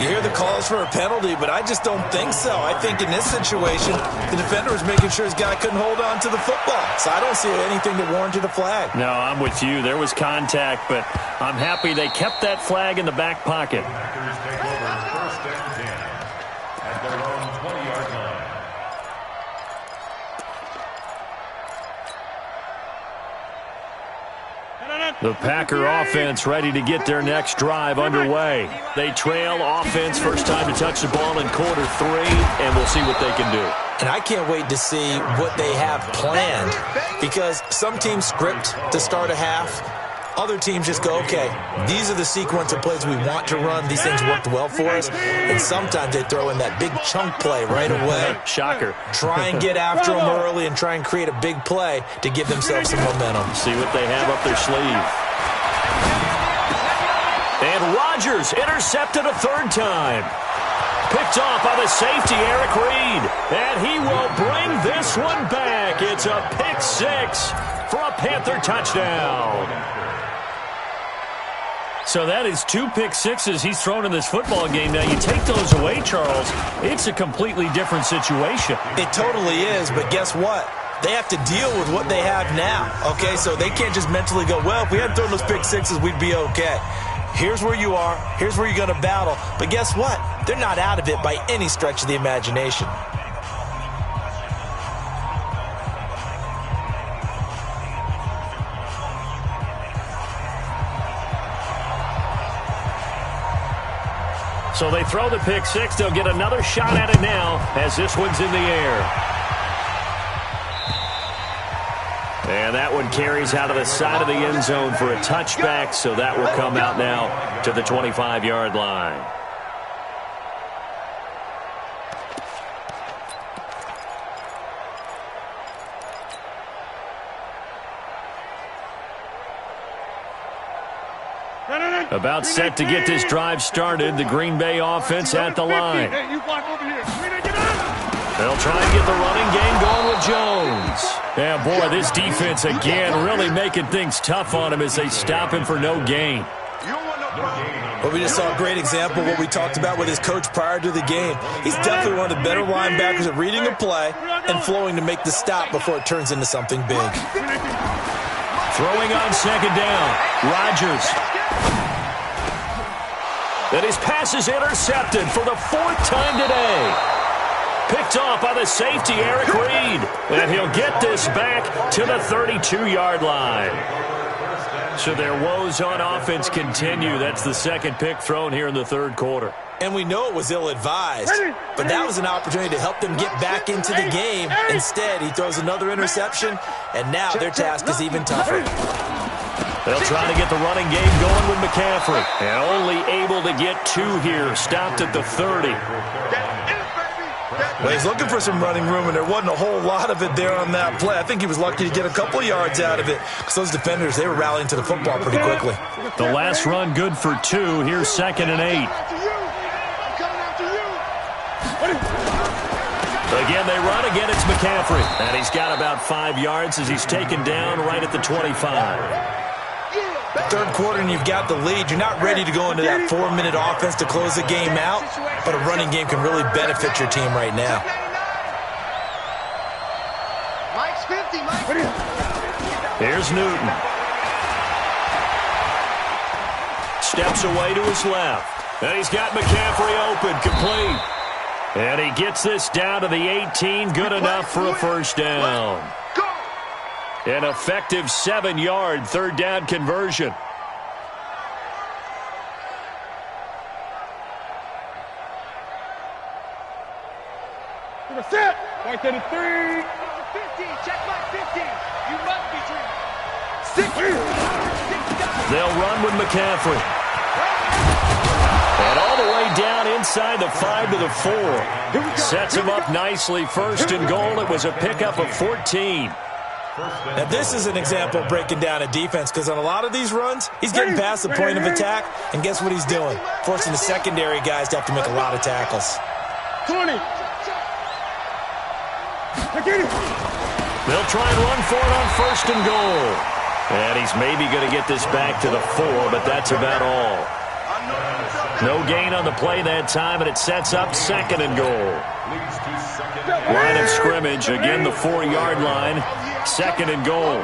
You hear the calls for a penalty, but I just don't think so. I think in this situation, the defender was making sure his guy couldn't hold on to the football. So I don't see anything that warranted a flag. No, I'm with you. There was contact, but I'm happy they kept that flag in the back pocket. Packers take over 1st and 10 at their own 20-yard line. The Packer offense ready to get their next drive underway. They trail offense, first time to touch the ball in quarter 3, and we'll see what they can do. And I can't wait to see what they have planned because some teams script to start a half. Other teams just go, okay, these are the sequence of plays we want to run. These things worked well for us. And sometimes they throw in that big chunk play right away. Shocker. Try and get after them early and try and create a big play to give themselves some momentum. See what they have up their sleeve. And Rodgers intercepted a 3rd time. Picked off by the safety, Eric Reed. And he will bring this one back. It's a pick 6 for a Panther touchdown. So that is 2 pick sixes he's thrown in this football game. Now, you take those away, Charles, it's a completely different situation. It totally is, but guess what? They have to deal with what they have now, okay? So they can't just mentally go, well, if we hadn't thrown those pick sixes, we'd be okay. Here's where you are. Here's where you're going to battle. But guess what? They're not out of it by any stretch of the imagination. So they throw the pick 6. They'll get another shot at it now as this one's in the air. And that one carries out of the side of the end zone for a touchback, so that will come out now to the 25-yard line. About set to get this drive started. The Green Bay offense at the line. They'll try and get the running game going with Jones. Yeah, boy, this defense again really making things tough on him as they stop him for no gain. Well, we just saw a great example of what we talked about with his coach prior to the game. He's definitely one of the better linebackers at reading a play and flowing to make the stop before it turns into something big. Throwing on 2nd down, Rodgers. And his pass is intercepted for the 4th time today. Picked off by the safety, Eric Reed. And he'll get this back to the 32-yard line. So their woes on offense continue. That's the second pick thrown here in the third quarter. And we know it was ill-advised, but that was an opportunity to help them get back into the game. Instead, he throws another interception, and now their task is even tougher. They'll try to get the running game going with McCaffrey. And only able to get 2 here. Stopped at the 30. Well, he's looking for some running room, and there wasn't a whole lot of it there on that play. I think he was lucky to get a couple yards out of it because those defenders, they were rallying to the football pretty quickly. The last run good for 2. Here's 2nd and 8. Again, they run. Again, it's McCaffrey. And he's got about 5 yards as he's taken down right at the 25. Third quarter and you've got the lead. You're not ready to go into that 4-minute offense to close the game out, but a running game can really benefit your team right now. Mike's 50, Mike. Here's Newton. Steps away to his left. And he's got McCaffrey open, complete. And he gets this down to the 18, good enough for a first down. An effective 7-yard third down conversion. Set. Right to the 3. 50. Check my 50. You must be dreaming. 6. They'll run with McCaffrey. And all the way down inside the 5 to the 4. Sets him up nicely. First and goal. It was a pickup of 14. Now, this is an example of breaking down a defense because on a lot of these runs, he's getting past the point of attack, and guess what he's doing? Forcing the secondary guys to have to make a lot of tackles. 20. They'll try and run for it on first and goal. And he's maybe going to get this back to the 4, but that's about all. No gain on the play that time, and it sets up 2nd and goal. Line of scrimmage, again the 4-yard line. 2nd and goal.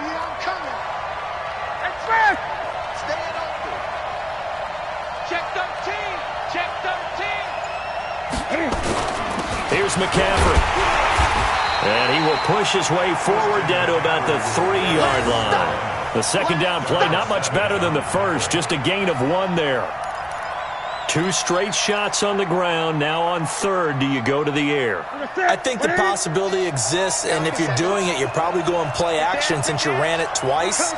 Check 13. Check 13. Here's McCaffrey. And he will push his way forward down to about the 3-yard line. The second down play, not much better than the first, just a gain of 1 there. 2 straight shots on the ground. Now on third, do you go to the air? I think the possibility exists, and if you're doing it, you're probably going play action since you ran it twice.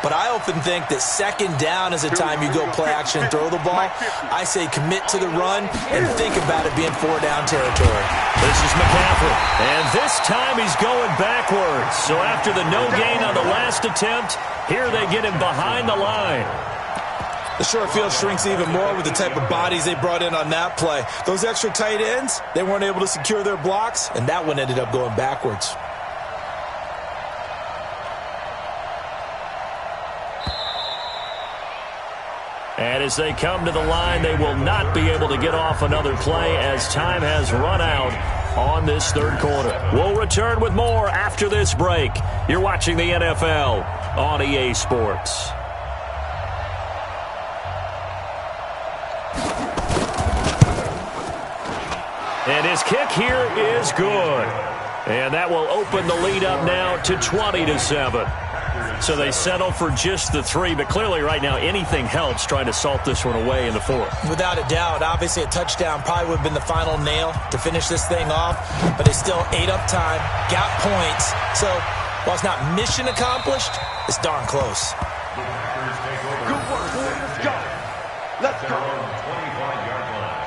But I often think that second down is a time you go play action and throw the ball. I say commit to the run and think about it being 4-down territory. This is McCaffrey, and this time he's going backwards. So after the no gain on the last attempt, here they get him behind the line. The short field shrinks even more with the type of bodies they brought in on that play. Those extra tight ends, they weren't able to secure their blocks, and that one ended up going backwards. And as they come to the line, they will not be able to get off another play as time has run out on this third quarter. We'll return with more after this break. You're watching the NFL on EA Sports. And his kick here is good. And that will open the lead up now to 20-7. So they settle for just the 3, but clearly right now anything helps trying to salt this one away in the 4th. Without a doubt, obviously a touchdown probably would have been the final nail to finish this thing off, but they still ate up time, got points. So while it's not mission accomplished, it's darn close. Good work. Let's go. Let's go. 25-yard line.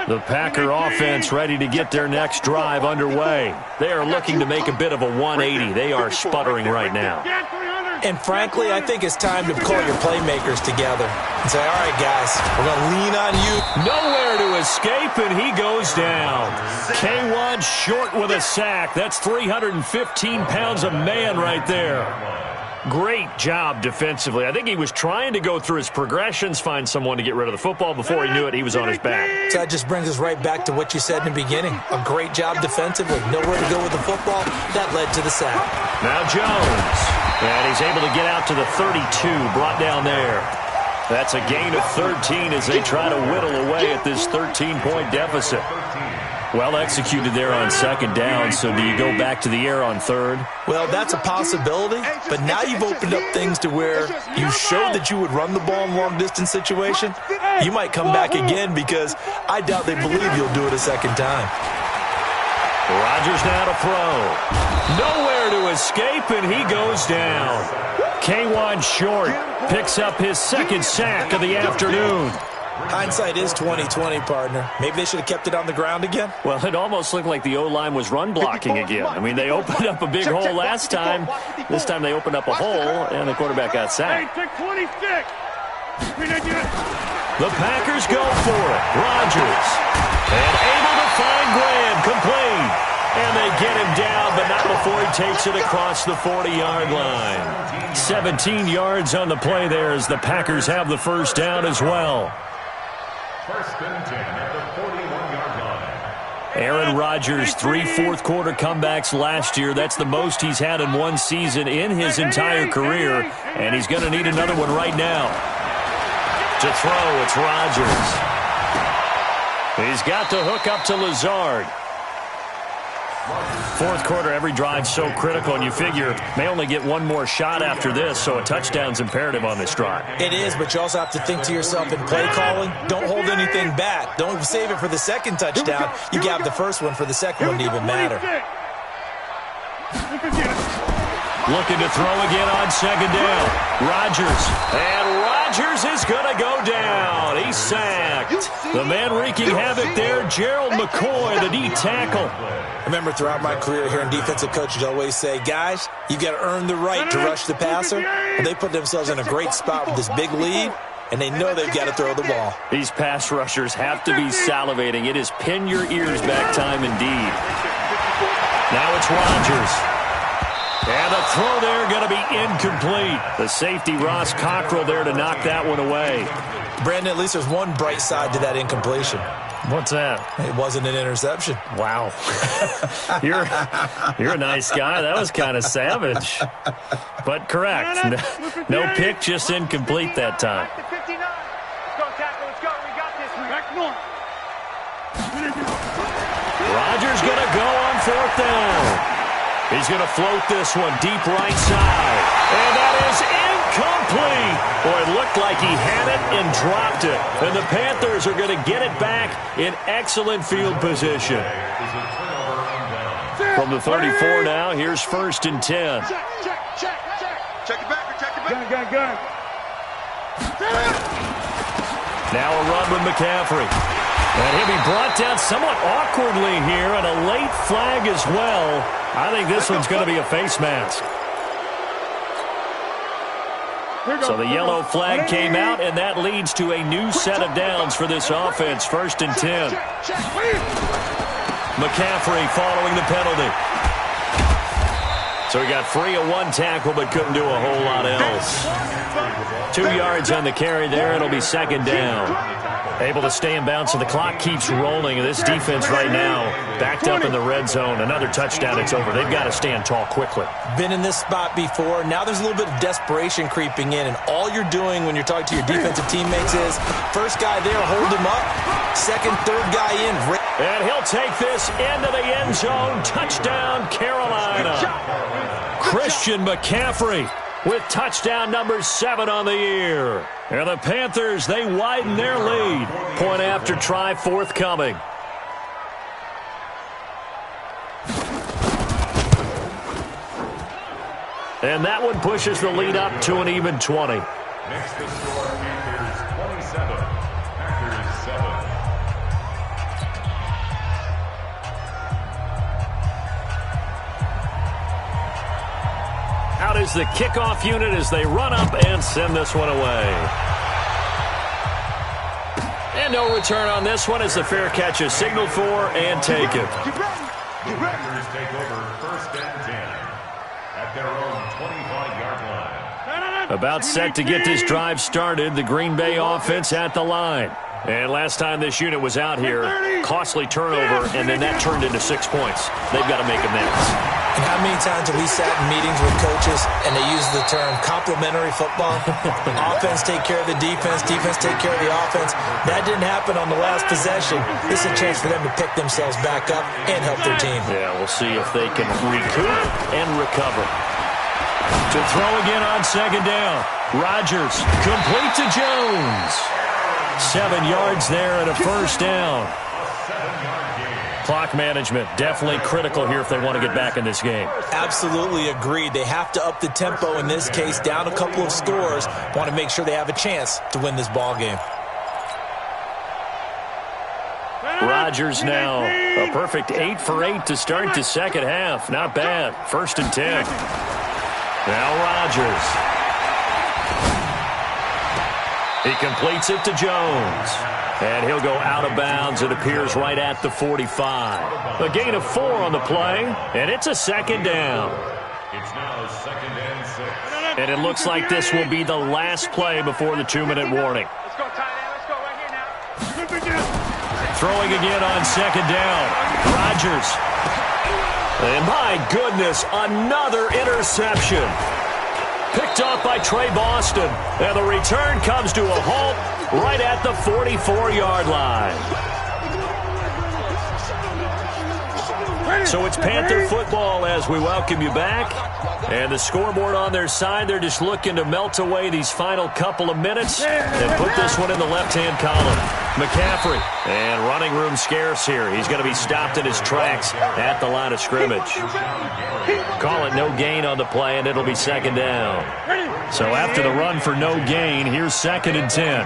The Packer offense ready to get their next drive underway. They are looking to make a bit of a 180. They are sputtering right now. And frankly, I think it's time to call your playmakers together and say, all right, guys, we're going to lean on you. Nowhere to escape, and he goes down. K1 short with a sack. That's 315 pounds of man right there. Great job defensively. I think he was trying to go through his progressions, find someone to get rid of the football. Before he knew it, he was on his back. So that just brings us right back to what you said in the beginning. A great job defensively. Nowhere to go with the football. That led to the sack. Now Jones. And he's able to get out to the 32, brought down there. That's a gain of 13 as they try to whittle away at this 13-point deficit. Well executed there on second down, so do you go back to the air on third? Well, that's a possibility, but now you've opened up things to where you showed that you would run the ball in long-distance situation. You might come back again because I doubt they believe you'll do it a second time. Rodgers now to throw. Nowhere to escape, and he goes down. K1 Short picks up his second sack of the afternoon. Hindsight is 20/20, partner. Maybe they should have kept it on the ground again. Well, it almost looked like the O-line was run blocking again. I mean, they opened up a big hole last time. This time they opened up a hole, and the quarterback got sacked. The Packers go for it. Rodgers. And able to find Graham, complete. And they get him down, but not before he takes it across the 40-yard line. 17 yards on the play there as the Packers have the first down as well. First and 10 at the 41-yard line. Aaron Rodgers, 3 fourth-quarter comebacks last year. That's the most he's had in one season in his entire career, and he's going to need another one right now. To throw, it's Rodgers. He's got to hook up to Lazard. Fourth quarter, every drive so critical, and you figure may only get one more shot after this, so a touchdown's imperative on this drive. It is, but you also have to think to yourself in play calling, don't hold anything back. Don't save it for the second touchdown. You got the first one for the second one to even matter. Looking to throw again on second down. Rodgers. And Rodgers is going to go down. He's sacked. The man wreaking havoc there, Gerald McCoy, the D tackle. I remember throughout my career hearing defensive coaches always say, guys, you've got to earn the right to rush the passer. And they put themselves in a great spot with this big lead, and they know they've got to throw the ball. These pass rushers have to be salivating. It is pin your ears back time indeed. Now it's Rodgers. And the throw there going to be incomplete. The safety, Ross Cockrell, there to knock that one away. Brandon, at least there's one bright side to that incompletion. What's that? It wasn't an interception. Wow. You're a nice guy. That was kind of savage. But correct. No pick, just incomplete that time. Rodgers going to go on fourth down. He's going to float this one deep right side. And that is incomplete. Boy, it looked like he had it and dropped it. And the Panthers are going to get it back in excellent field position. From the 34 now, here's first and 10. Check it back. Check it back. Gun. Now a run with McCaffrey. And he'll be brought down somewhat awkwardly here, and a late flag as well. I think this one's going to be a face mask. So the yellow flag came out, and that leads to a new set of downs for this offense. First and 10. McCaffrey following the penalty. So he got free of one tackle, but couldn't do a whole lot else. 2 yards on the carry there. It'll be second down. Able to stay in bounds, so the clock keeps rolling. And this defense right now backed up in the red zone. Another touchdown, it's over. They've got to stand tall quickly. Been in this spot before. Now there's a little bit of desperation creeping in, and all you're doing when you're talking to your defensive teammates is first guy there, hold him up. Second, third guy in. And he'll take this into the end zone. Touchdown, Carolina. Christian McCaffrey with touchdown number 7 on the year. And the Panthers, they widen their lead. Point after try forthcoming. And that one pushes the lead up to an even 20. Next to score, Panthers 27, Packers 7. Out is the kickoff unit as they run up and send this one away. And no return on this one as the fair catch is signaled for and taken. The Packers take over first and 10 at their own 25-yard line. About set to get this drive started, the Green Bay offense at the line. And last time this unit was out here, costly turnover, and then that turned into 6 points. They've got to make amends. And how many times have we sat in meetings with coaches and they use the term complementary football? Offense take care of the defense, defense take care of the offense. That didn't happen on the last possession. This is a chance for them to pick themselves back up and help their team. Yeah, we'll see if they can recoup and recover. To throw again on second down. Rodgers, complete to Jones. 7 yards there and a first down. Clock management, definitely critical here if they want to get back in this game. Absolutely agreed. They have to up the tempo in this case, down a couple of scores. Want to make sure they have a chance to win this ball game. Rodgers now, a perfect 8 for 8 to start the second half. Not bad. 1st and 10. Now Rodgers. He completes it to Jones. And he'll go out of bounds. It appears right at the 45. A gain of 4 on the play, and it's a second down. It's now 2nd and 6. And it looks like this will be the last play before the 2-minute warning. Let's go, tight end. Let's go right here now. Throwing again on second down. Rodgers. And my goodness, another interception. Picked off by Trey Boston. And the return comes to a halt right at the 44-yard line. So it's Panther football as we welcome you back. And the scoreboard on their side, they're just looking to melt away these final couple of minutes and put this one in the left-hand column. McCaffrey, and running room scarce here. He's going to be stopped in his tracks at the line of scrimmage. Call it no gain on the play, and it'll be second down. So after the run for no gain, here's 2nd and 10.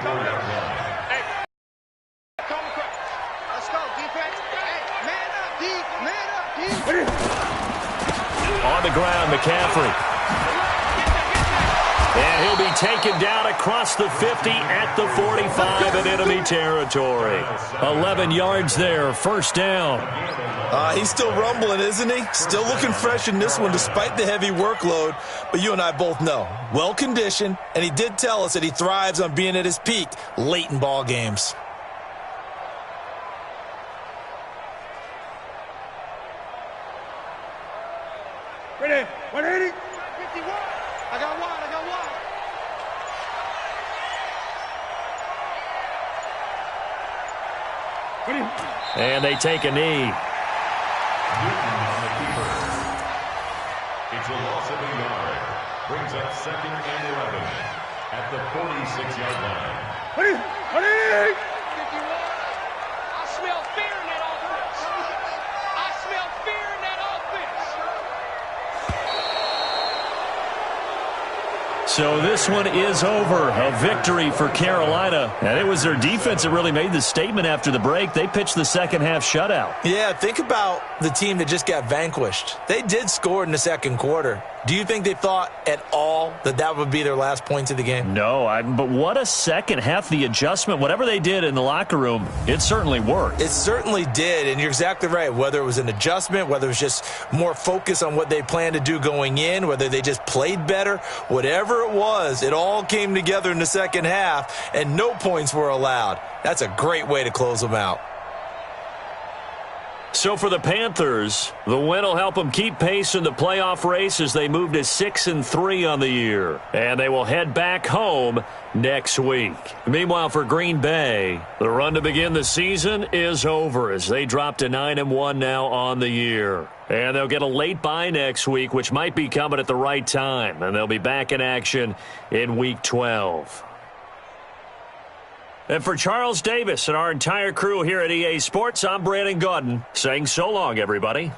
Let's go, defense. Hey, man up, D. Man up, D. On the ground, McCaffrey. And he'll be taken down across the 50 at the 45 in enemy territory. 11 yards there, first down. He's still rumbling, isn't he? Still looking fresh in this one despite the heavy workload. But you and I both know, well-conditioned, and he did tell us that he thrives on being at his peak late in ball games. Ready? 180. 51. I got one. And they take a knee. It's a loss of a yard. Brings up 2nd and 11 at the 46-yard line. 180. 51. I smell fear in that offense. I smell fear in that offense. So this one is over. A victory for Carolina. And it was their defense that really made the statement after the break. They pitched the second half shutout. Yeah, think about the team that just got vanquished. They did score in the second quarter. Do you think they thought at all that that would be their last points of the game? No, but what a second half. The adjustment, whatever they did in the locker room, it certainly worked. It certainly did, and you're exactly right. Whether it was an adjustment, whether it was just more focus on what they planned to do going in, whether they just played better, whatever it was, it all came together in the second half, and no points were allowed. That's a great way to close them out. So for the Panthers, the win will help them keep pace in the playoff race as they move to 6-3 on the year. And they will head back home next week. Meanwhile, for Green Bay, the run to begin the season is over as they drop to 9-1 now on the year. And they'll get a late bye next week, which might be coming at the right time. And they'll be back in action in Week 12. And for Charles Davis and our entire crew here at EA Sports, I'm Brandon Gaudin saying so long, everybody.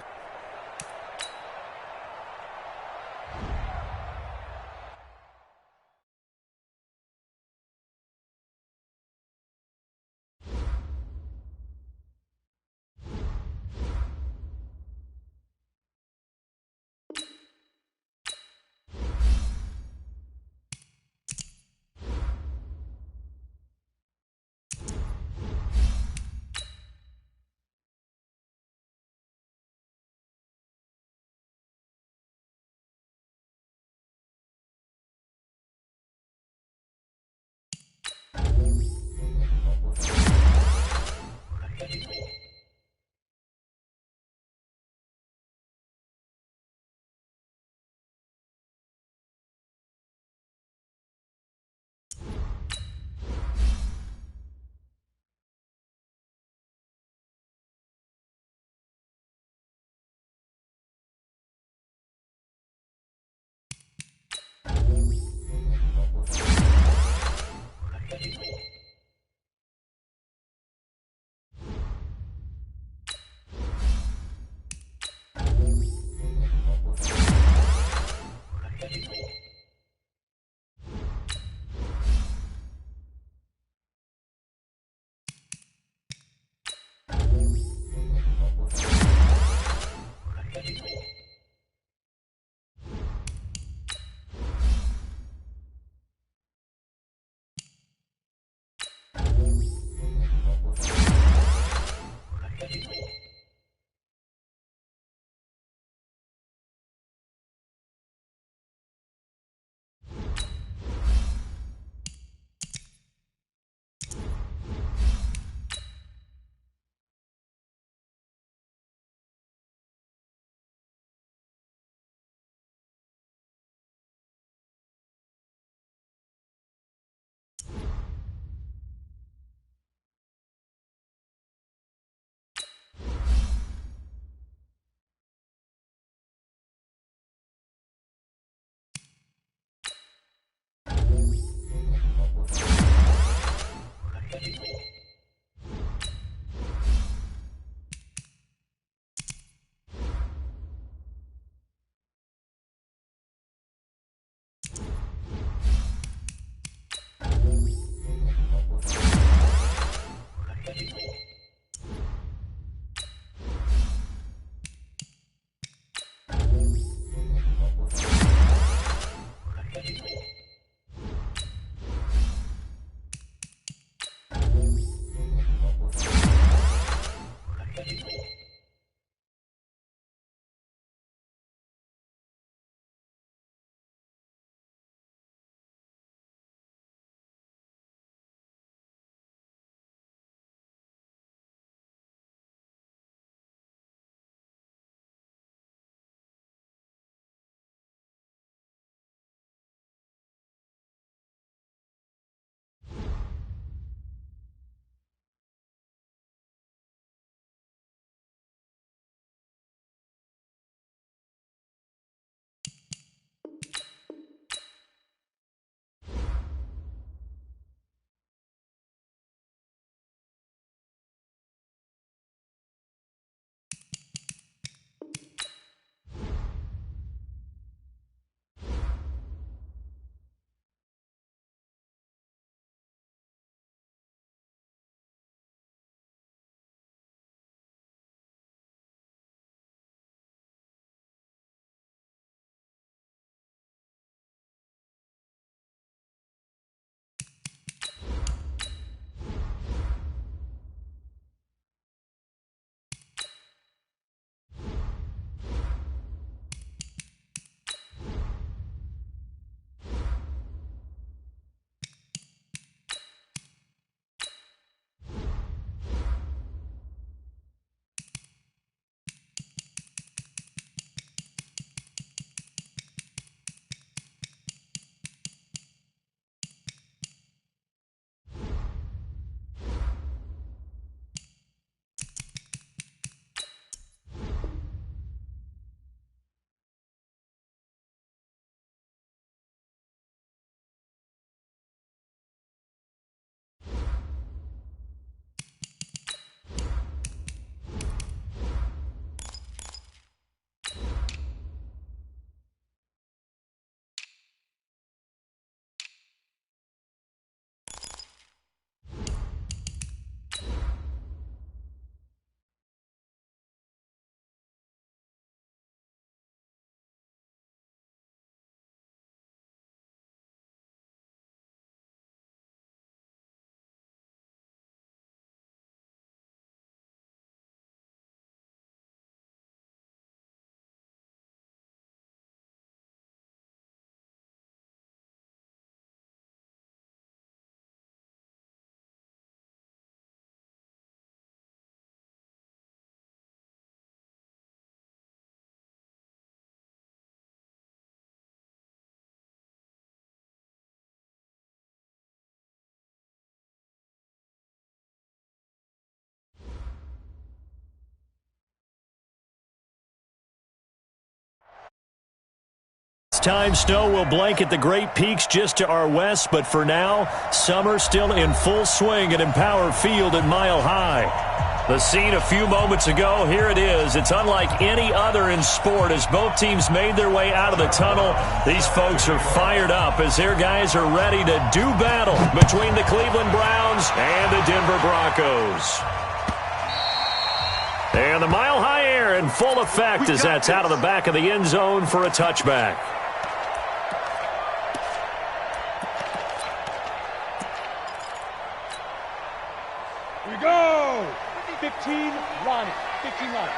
Time snow will blanket the Great Peaks just to our west, but for now, summer still in full swing at Empower Field at Mile High. The scene a few moments ago, here it is. It's unlike any other in sport as both teams made their way out of the tunnel. These folks are fired up as their guys are ready to do battle between the Cleveland Browns and the Denver Broncos. And the Mile High air in full effect as that's out of the back of the end zone for a touchback. Here we go. 15 Ronnie. 15 Ronnie.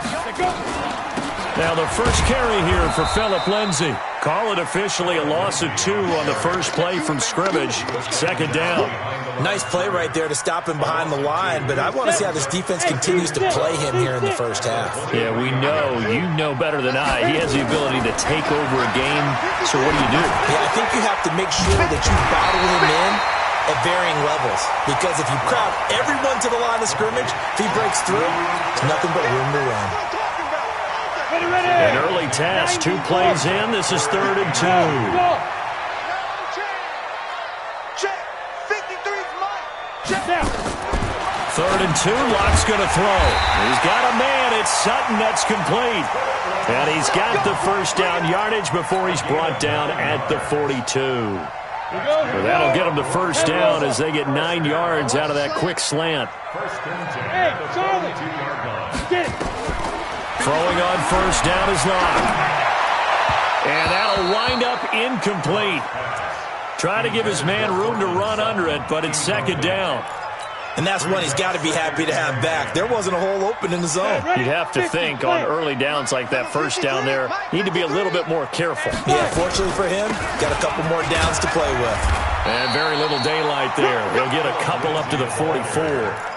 Let's go. Now the first carry here for Phillip Lindsay. Call it officially a loss of 2 on the first play from scrimmage. Second down. Nice play right there to stop him behind the line, but I want to see how this defense continues to play him here in the first half. Yeah, we know. You know better than I. He has the ability to take over a game. So what do you do? Yeah, I think you have to make sure that you bottle him in at varying levels, because if you crowd everyone to the line of scrimmage, if he breaks through, it's nothing but room to run. An early task, 2 plays in. This is 3rd and 2. Check. 53's mine. Check. 3rd and 2. Lock's going to throw. He's got a man. It's Sutton. That's complete. And he's got the first down yardage before he's brought down at the 42. Well, that'll get them the first down as they get 9 yards out of that quick slant. Hey, Charlie. Get it. Throwing on first down is Locke. And that'll wind up incomplete. Trying to give his man room to run under it, but it's second down. And that's one he's got to be happy to have back. There wasn't a hole open in the zone. You'd have to think on early downs like that first down there, you need to be a little bit more careful. Yeah, fortunately for him, got a couple more downs to play with. And very little daylight there. He'll get a couple up to the 44.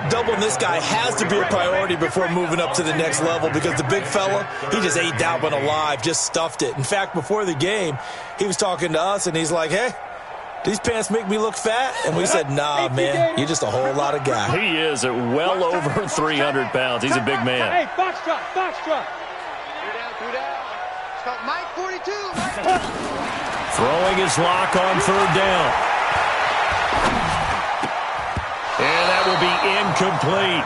Doubling this guy has to be a priority before moving up to the next level, because the big fella, he just ate that one alive, just stuffed it. In fact, before the game, he was talking to us, and he's like, hey, these pants make me look fat? And we said, nah, man, you're just a whole lot of guy. He is at well over 300 pounds. He's a big man. Hey, foxtrot, foxtrot. 3 down. Stop Mike 42. Throwing his Lock on 3rd down. And that will be incomplete.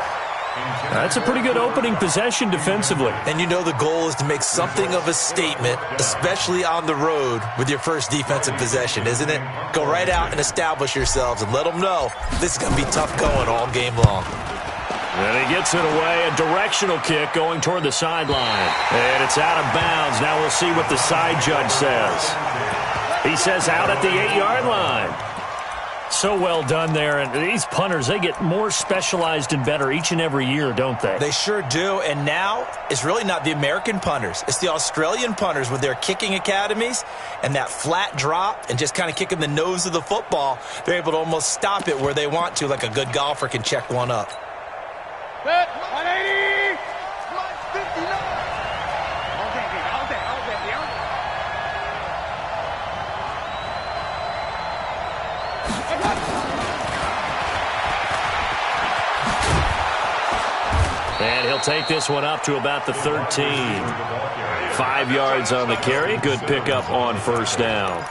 That's a pretty good opening possession defensively. And you know the goal is to make something of a statement, especially on the road with your first defensive possession, isn't it? Go right out and establish yourselves and let them know this is going to be tough going all game long. And he gets it away, a directional kick going toward the sideline. And it's out of bounds. Now we'll see what the side judge says. He says out at the 8-yard line. So well done there. And these punters, they get more specialized and better each and every year, don't they? They sure do. And now it's really not the American punters. It's the Australian punters with their kicking academies and that flat drop and just kind of kicking the nose of the football. They're able to almost stop it where they want to, like a good golfer can check one up. 180. Mike 59. All day. And he'll take this one up to about the 13. 5 yards on the carry. Good pickup on first down.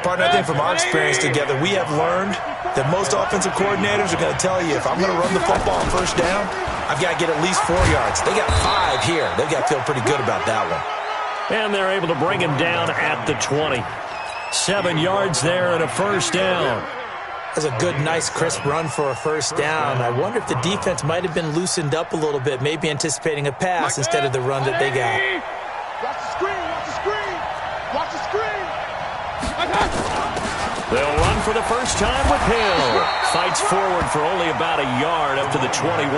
Partner, I think from our experience together, we have learned that most offensive coordinators are going to tell you, if I'm going to run the football on first down, I've got to get at least 4 yards. They got 5 here. They've got to feel pretty good about that one. And they're able to bring him down at the 20. 7 yards there and a first down. That's a good, nice, crisp run for a first down. I wonder if the defense might have been loosened up a little bit, maybe anticipating a pass instead of the run that they got. Watch the screen. Watch the screen. They'll run for the first time with Hill. Fights forward for only about a yard up to the 21.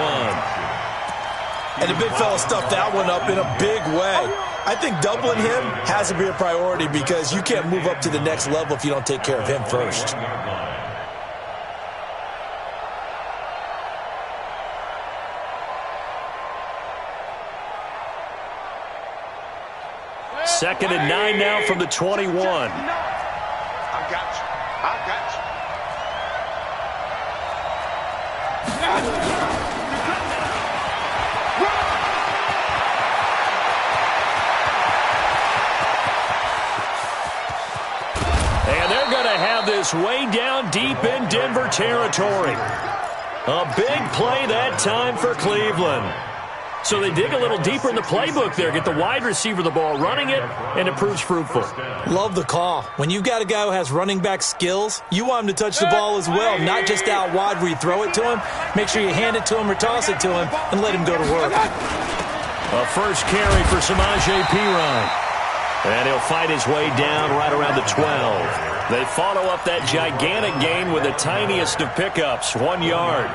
And the big fella stuffed that one up in a big way. I think doubling him has to be a priority because you can't move up to the next level if you don't take care of him first. Second and 9 now from the 21. I got you. this way down deep in Denver territory. A big play that time for Cleveland. So they dig a little deeper in the playbook there, get the wide receiver the ball, running it, and it proves fruitful. Love the call. When you've got a guy who has running back skills, you want him to touch the ball as well, not just out wide where you throw it to him. Make sure you hand it to him or toss it to him and let him go to work. A first carry for Samaje Perine. And he'll fight his way down right around the 12. They follow up that gigantic gain with the tiniest of pickups, 1 yard.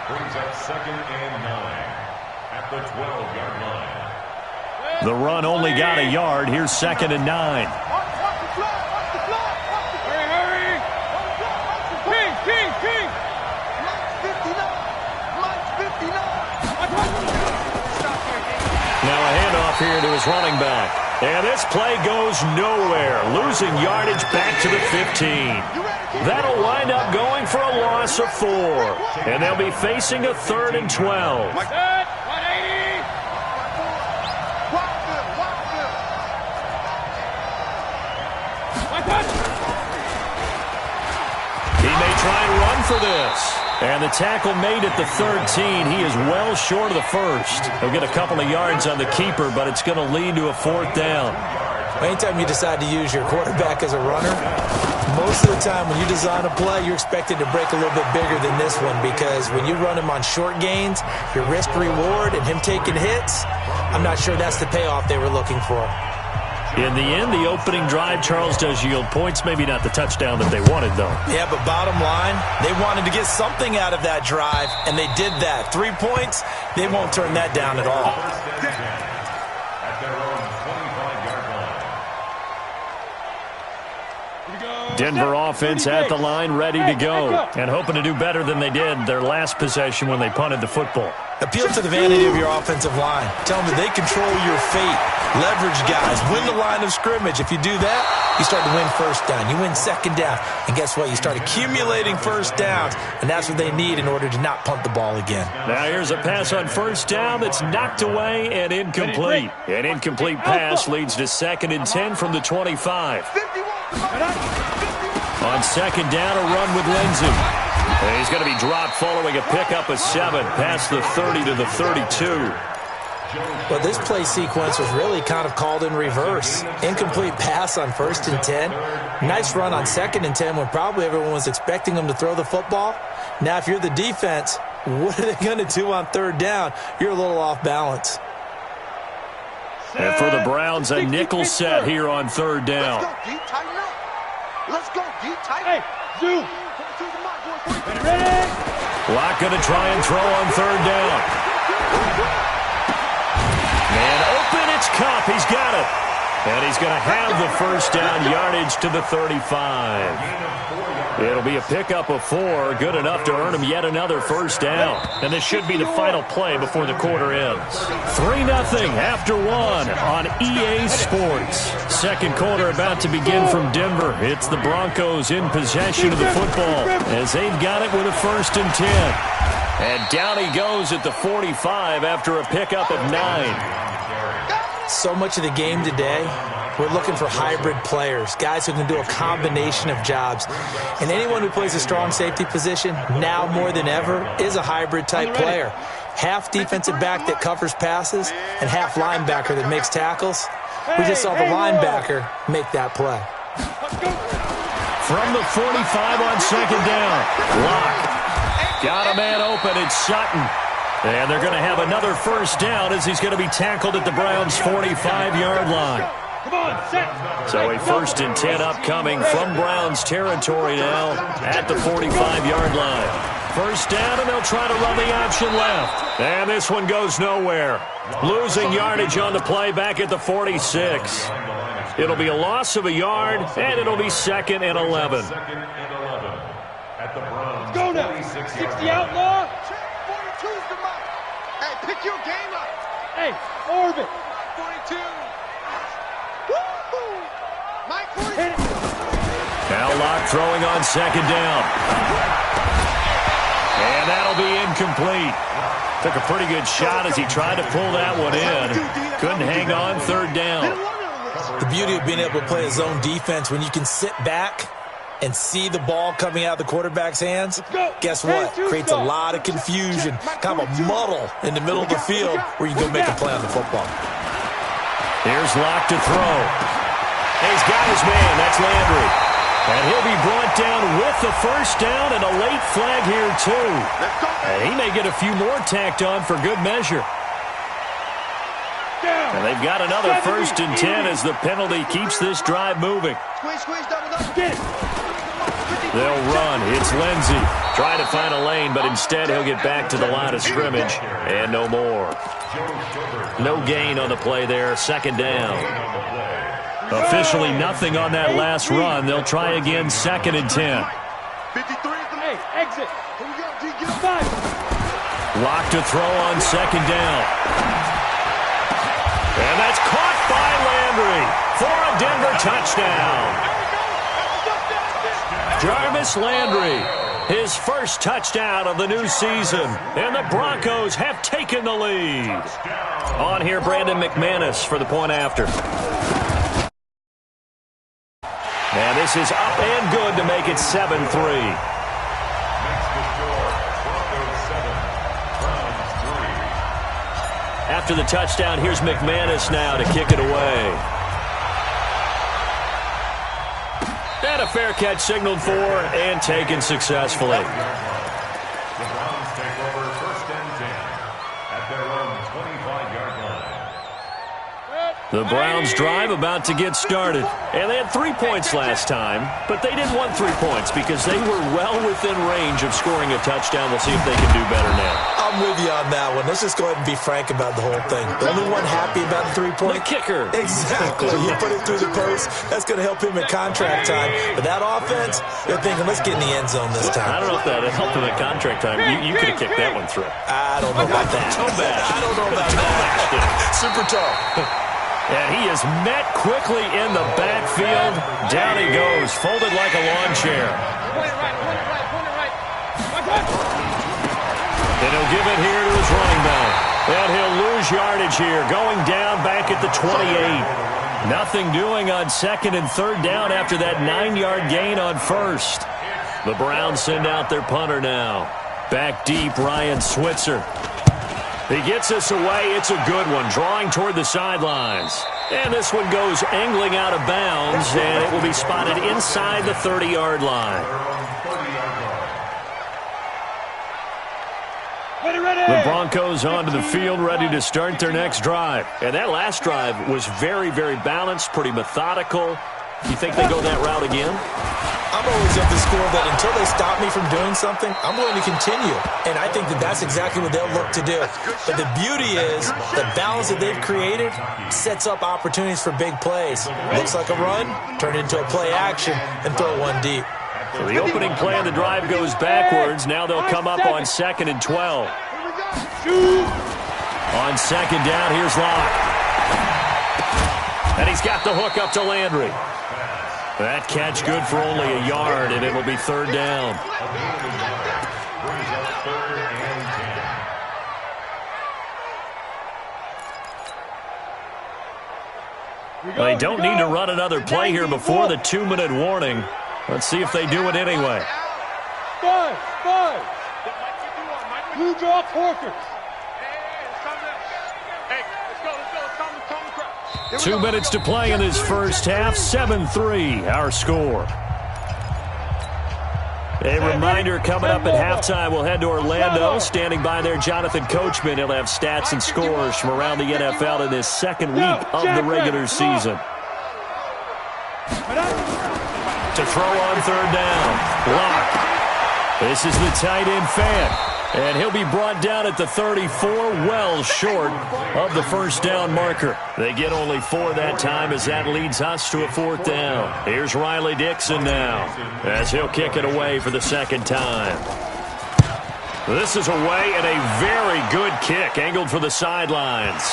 Brings up 2nd and 9 at the 12-yard line. The run only got a yard. Here's 2nd and 9. Hurry, hurry. King. Now a handoff here to his running back. And this play goes nowhere. Losing yardage back to the 15. That'll wind up going for a loss of 4. And they'll be facing a 3rd and 12. He may try and run for this. And the tackle made at the 13. He is well short of the first. He'll get a couple of yards on the keeper, but it's going to lead to a 4th down. Anytime you decide to use your quarterback as a runner, most of the time when you design a play, you're expected to break a little bit bigger than this one, because when you run him on short gains, your risk-reward and him taking hits, I'm not sure that's the payoff they were looking for. In the end, the opening drive, Charles, does yield points. Maybe not the touchdown that they wanted, though. Yeah, but bottom line, they wanted to get something out of that drive, and they did that. 3 points, they won't turn that down at all. At their own 25-yard line. Denver offense at the line, ready to go, and hoping to do better than they did their last possession when they punted the football. Appeal to the vanity of your offensive line. Tell them that they control your fate. Leverage guys. Win the line of scrimmage. If you do that, you start to win first down. You win second down. And guess what? You start accumulating first downs, and that's what they need in order to not punt the ball again. Now here's a pass on first down that's knocked away and incomplete. An incomplete pass leads to 2nd and 10 from the 25. On 2nd down, a run with Lindsey. And he's going to be dropped following a pickup of 7 past the 30 to the 32. Well, this play sequence was really kind of called in reverse. Incomplete pass on 1st and 10. Nice run on 2nd and 10 when probably everyone was expecting them to throw the football. Now, if you're the defense, what are they going to do on 3rd down? You're a little off balance. And for the Browns, a nickel set here on 3rd down. Let's go, D. Tighten up. Zoom. Lock going to try and throw on 3rd down. And open, it's Cup. He's got it. And he's going to have the first down, yardage to the 35. It'll be a pickup of 4, good enough to earn him yet another first down. And this should be the final play before the quarter ends. 3-0 after 1 on EA Sports. Second quarter about to begin from Denver. It's the Broncos in possession of the football as they've got it with a 1st and 10. And down he goes at the 45 after a pickup of 9. So much of the game today, we're looking for hybrid players, guys who can do a combination of jobs. And anyone who plays a strong safety position, now more than ever, is a hybrid-type player. Half defensive back that covers passes and half linebacker that makes tackles. We just saw the linebacker make that play. From the 45 on 2nd down, Lock. Got a man open, it's Sutton. And they're going to have another first down as he's going to be tackled at the Browns' 45-yard line. So a 1st and 10 upcoming from Browns territory now at the 45-yard line. First down, and they'll try to run the option left. And this one goes nowhere. Losing yardage on the play back at the 46. It'll be a loss of a yard, and it'll be 2nd and 11. At the Browns. Go now. 60 outlaw. Hey, pick your game up. Hey, orbit. 42. Woo-hoo. Mike 40. Now Lock throwing on 2nd down. And that'll be incomplete. Took a pretty good shot as he tried to pull that one in. Couldn't hang on 3rd down. The beauty of being able to play a zone defense when you can sit back and see the ball coming out of the quarterback's hands, guess what? Creates a lot of confusion, kind of a muddle in the middle of the field where you go make a play on the football. Here's Locke to throw. He's got his man. That's Landry. And he'll be brought down with the first down and a late flag here, too. And he may get a few more tacked on for good measure. And they've got another 1st and 10 as the penalty keeps this drive moving. They'll run. It's Lindsey. Trying to find a lane, but instead he'll get back to the line of scrimmage. And no more. No gain on the play there. 2nd down. Officially nothing on that last run. They'll try again, 2nd and 10. Hey, exit. Here we go, G. Get a 5. Locke to throw on 2nd down. And that's caught by Landry for a Denver touchdown. Jarvis Landry, his first touchdown of the new season. And the Broncos have taken the lead. On here, Brandon McManus for the point after. And this is up and good to make it 7-3. After the touchdown, here's McManus now to kick it away. And a fair catch signaled for and taken successfully. The Browns take over 1st and 10 at their own 25-yard line. The Browns drive about to get started. And they had 3 points last time, but they didn't want 3 points because they were well within range of scoring a touchdown. We'll see if they can do better now. I'm with you on that one. Let's just go ahead and be frank about the whole thing. The only one happy about the 3-point? The kicker. Exactly. You put it through the post. That's going to help him in contract time. But that offense, they're thinking, let's get in the end zone this time. I don't know if that helped him at contract time. You could have kicked that one through. I don't know about that. I don't know about that. Super tall. And he is met quickly in the backfield. Down he goes, folded like a lawn chair. And he'll give it here to his running back. And he'll lose yardage here, going down back at the 28. Nothing doing on 2nd and 3rd down after that 9-yard gain on 1st. The Browns send out their punter now. Back deep, Ryan Switzer. He gets us away. It's a good one, drawing toward the sidelines. And this one goes angling out of bounds, and it will be spotted inside the 30-yard line. The Broncos onto the field, ready to start their next drive. And that last drive was very, very balanced, pretty methodical. You think they go that route again? I'm always of the school that until they stop me from doing something, I'm willing to continue. And I think that that's exactly what they'll look to do. But the beauty is the balance that they've created sets up opportunities for big plays. Looks like a run, turn into a play action, and throw one deep. So the opening play of the drive goes backwards. Now they'll come up on 2nd and 12. On 2nd down, here's Locke. And he's got the hook up to Landry. That catch good for only a yard, and it'll be 3rd down. They don't need to run another play here before the 2-minute warning. Let's see if they do it anyway. 5. Blue draw Corkers. 2 minutes to play in this first half. 7-3, our score. A reminder coming up at halftime, we'll head to Orlando. Standing by there, Jonathan Coachman. He'll have stats and scores from around the NFL in this 2nd week of the regular season. To throw on 3rd down. Locke. This is the tight end Fant. And he'll be brought down at the 34, well short of the 1st down marker. They get only 4 that time as that leads us to a 4th down. Here's Riley Dixon now as he'll kick it away for the 2nd time. This is away and a very good kick angled for the sidelines.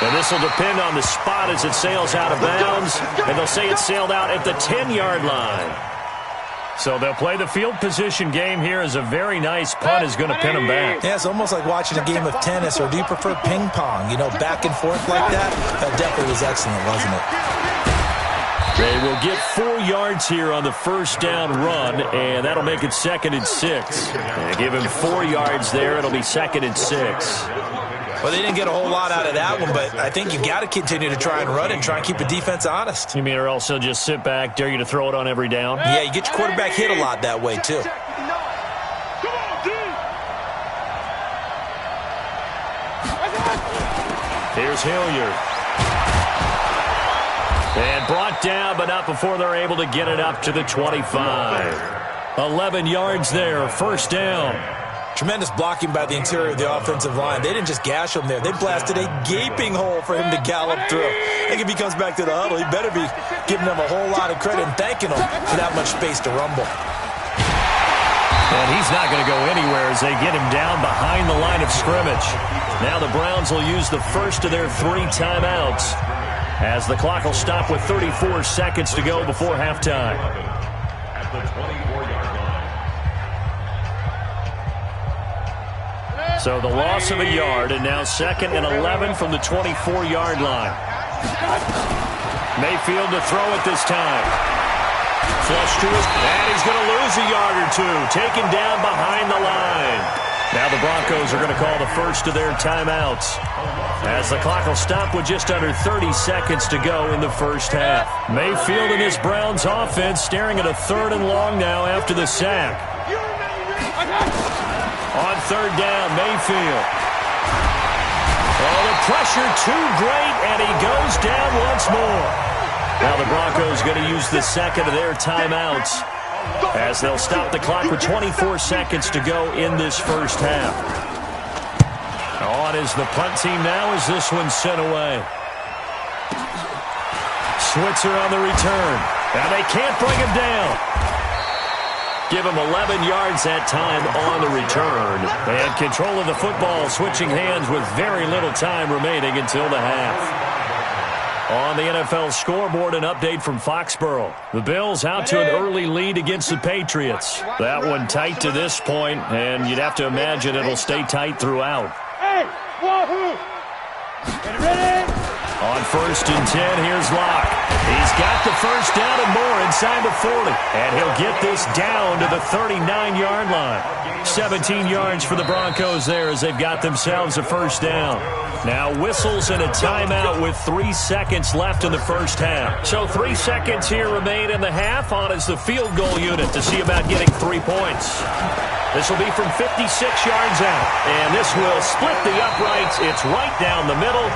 And this will depend on the spot as it sails out of bounds. And they'll say it sailed out at the 10-yard line. So they'll play the field position game here as a very nice punt is going to pin them back. Yeah, it's almost like watching a game of tennis, or do you prefer ping pong? You know, back and forth like that? That definitely was excellent, wasn't it? They will get 4 yards here on the first down run, and that'll make it 2nd and 6. And give him 4 yards there. It'll be 2nd and 6. Well, they didn't get a whole lot out of that one, but I think you've got to continue to try and run and try and keep the defense honest. You mean or else they'll just sit back, dare you to throw it on every down? Yeah, you get your quarterback hit a lot that way, too. Here's Hilliard. And brought down, but not before they're able to get it up to the 25. 11 yards there, first down. Tremendous blocking by the interior of the offensive line. They didn't just gash him there. They blasted a gaping hole for him to gallop through. I think if he comes back to the huddle, he better be giving them a whole lot of credit and thanking them for that much space to rumble. And he's not going to go anywhere as they get him down behind the line of scrimmage. Now the Browns will use the first of their 3 timeouts as the clock will stop with 34 seconds to go before halftime. At the 24-yard line. So the loss of a yard, and now 2nd and 11 from the 24-yard line. Mayfield to throw it this time. Flush to his, and he's going to lose a yard or 2. Taken down behind the line. Now the Broncos are going to call the first of their timeouts as the clock will stop with just under 30 seconds to go in the first half. Mayfield and this Browns offense staring at a 3rd and long now after the sack. On 3rd down, Mayfield. Oh, the pressure too great, and he goes down once more. Now the Broncos going to use the 2nd of their timeouts as they'll stop the clock with 24 seconds to go in this first half. On is the punt team now as this one's sent away. Switzer on the return. Now they can't bring him down. Give him 11 yards that time on the return. And control of the football switching hands with very little time remaining until the half. On the NFL scoreboard, an update from Foxborough. The Bills out to an early lead against the Patriots. That one tight to this point, and you'd have to imagine it'll stay tight throughout. Hey, wahoo! Get ready! On 1st and 10, here's Locke. He's got the first down and more inside the 40. And he'll get this down to the 39-yard line. 17 yards for the Broncos there as they've got themselves a first down. Now whistles and a timeout with 3 seconds left in the first half. So 3 seconds here remain in the half. On is the field goal unit to see about getting 3 points. This will be from 56 yards out. And this will split the uprights. It's right down the middle.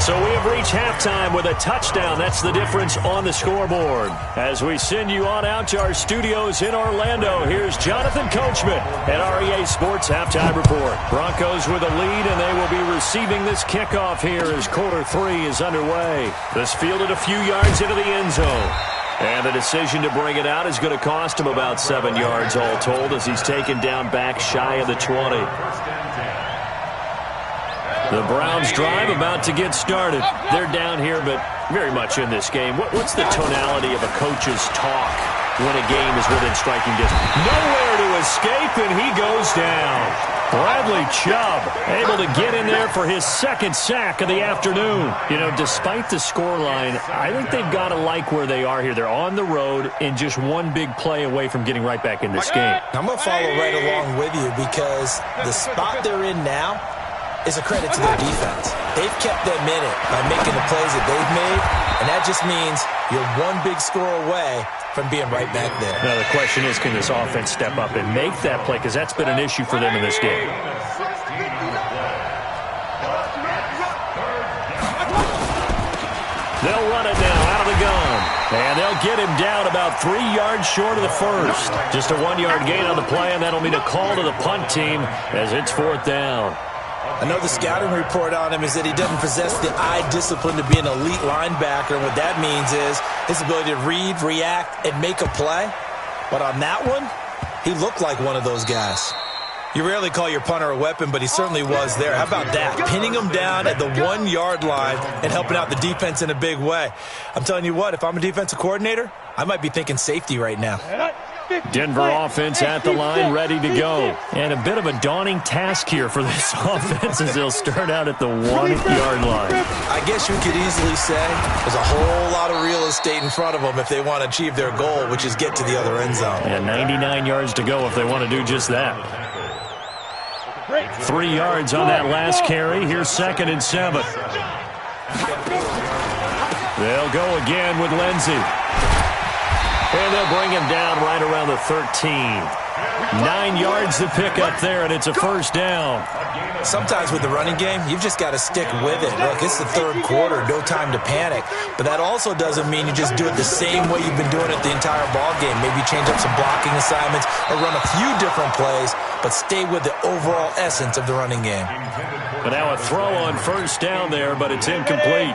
So we have reached halftime with a touchdown. That's the difference on the scoreboard. As we send you on out to our studios in Orlando, here's Jonathan Coachman at REA Sports Halftime Report. Broncos with a lead, and they will be receiving this kickoff here as quarter 3 is underway. This fielded a few yards into the end zone. And the decision to bring it out is going to cost him about 7 yards all told as he's taken down back shy of the 20. The Browns drive about to get started. They're down here, but very much in this game. What's the tonality of a coach's talk when a game is within striking distance? Nowhere to escape, and he goes down. Bradley Chubb able to get in there for his 2nd sack of the afternoon. You know, despite the scoreline, I think they've got to like where they are here. They're on the road and just one big play away from getting right back in this game. I'm going to follow right along with you because the spot they're in now is a credit to their defense. They've kept them in it by making the plays that they've made, and that just means you're one big score away from being right back there. Now the question is, can this offense step up and make that play? Because that's been an issue for them in this game. They'll run it now out of the gun. And they'll get him down about 3 yards short of the first. Just a 1-yard gain on the play, and that'll mean a call to the punt team as it's 4th down. I know the scouting report on him is that he doesn't possess the eye discipline to be an elite linebacker. And what that means is his ability to read, react, and make a play. But on that one, he looked like one of those guys. You rarely call your punter a weapon, but he certainly was there. How about that? Pinning him down at the 1-yard line and helping out the defense in a big way. I'm telling you what, if I'm a defensive coordinator, I might be thinking safety right now. Denver offense at the line, ready to go. And a bit of a daunting task here for this offense as they'll start out at the 1-yard line. I guess you could easily say there's a whole lot of real estate in front of them if they want to achieve their goal, which is get to the other end zone. And 99 yards to go if they want to do just that. 3 yards on that last carry. Here's 2nd and 7. They'll go again with Lindsey. And they'll bring him down right around the 13. 9 yards to pick up there, and it's a first down. Sometimes with the running game, you've just got to stick with it. Look, it's the third quarter, no time to panic. But that also doesn't mean you just do it the same way you've been doing it the entire ball game. Maybe change up some blocking assignments or run a few different plays, but stay with the overall essence of the running game. But now a throw on first down there, but it's incomplete.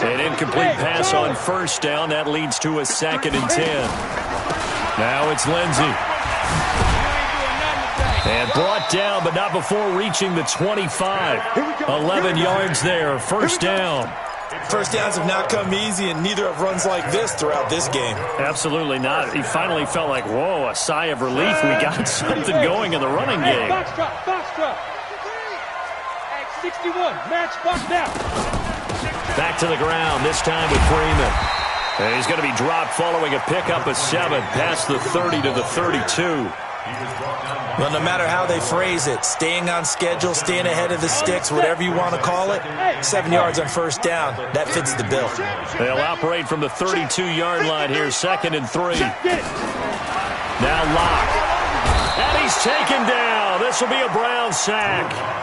An incomplete pass on first down. That leads to a 2nd and 10. Now it's Lindsey. And brought down, but not before reaching the 25. 11 yards there. First down. First downs have not come easy, and neither have runs like this throughout this game. Absolutely not. He finally felt like, whoa, a sigh of relief. We got something going in the running game. Box drop. At 61, match box now. Back to the ground, this time with Freeman. And he's going to be dropped following a pickup of 7 past the 30 to the 32. Well, no matter how they phrase it, staying on schedule, staying ahead of the sticks, whatever you want to call it, 7 yards on first down, that fits the bill. They'll operate from the 32-yard line here, 2nd and 3. Now Locke. And he's taken down. This will be a Brown sack.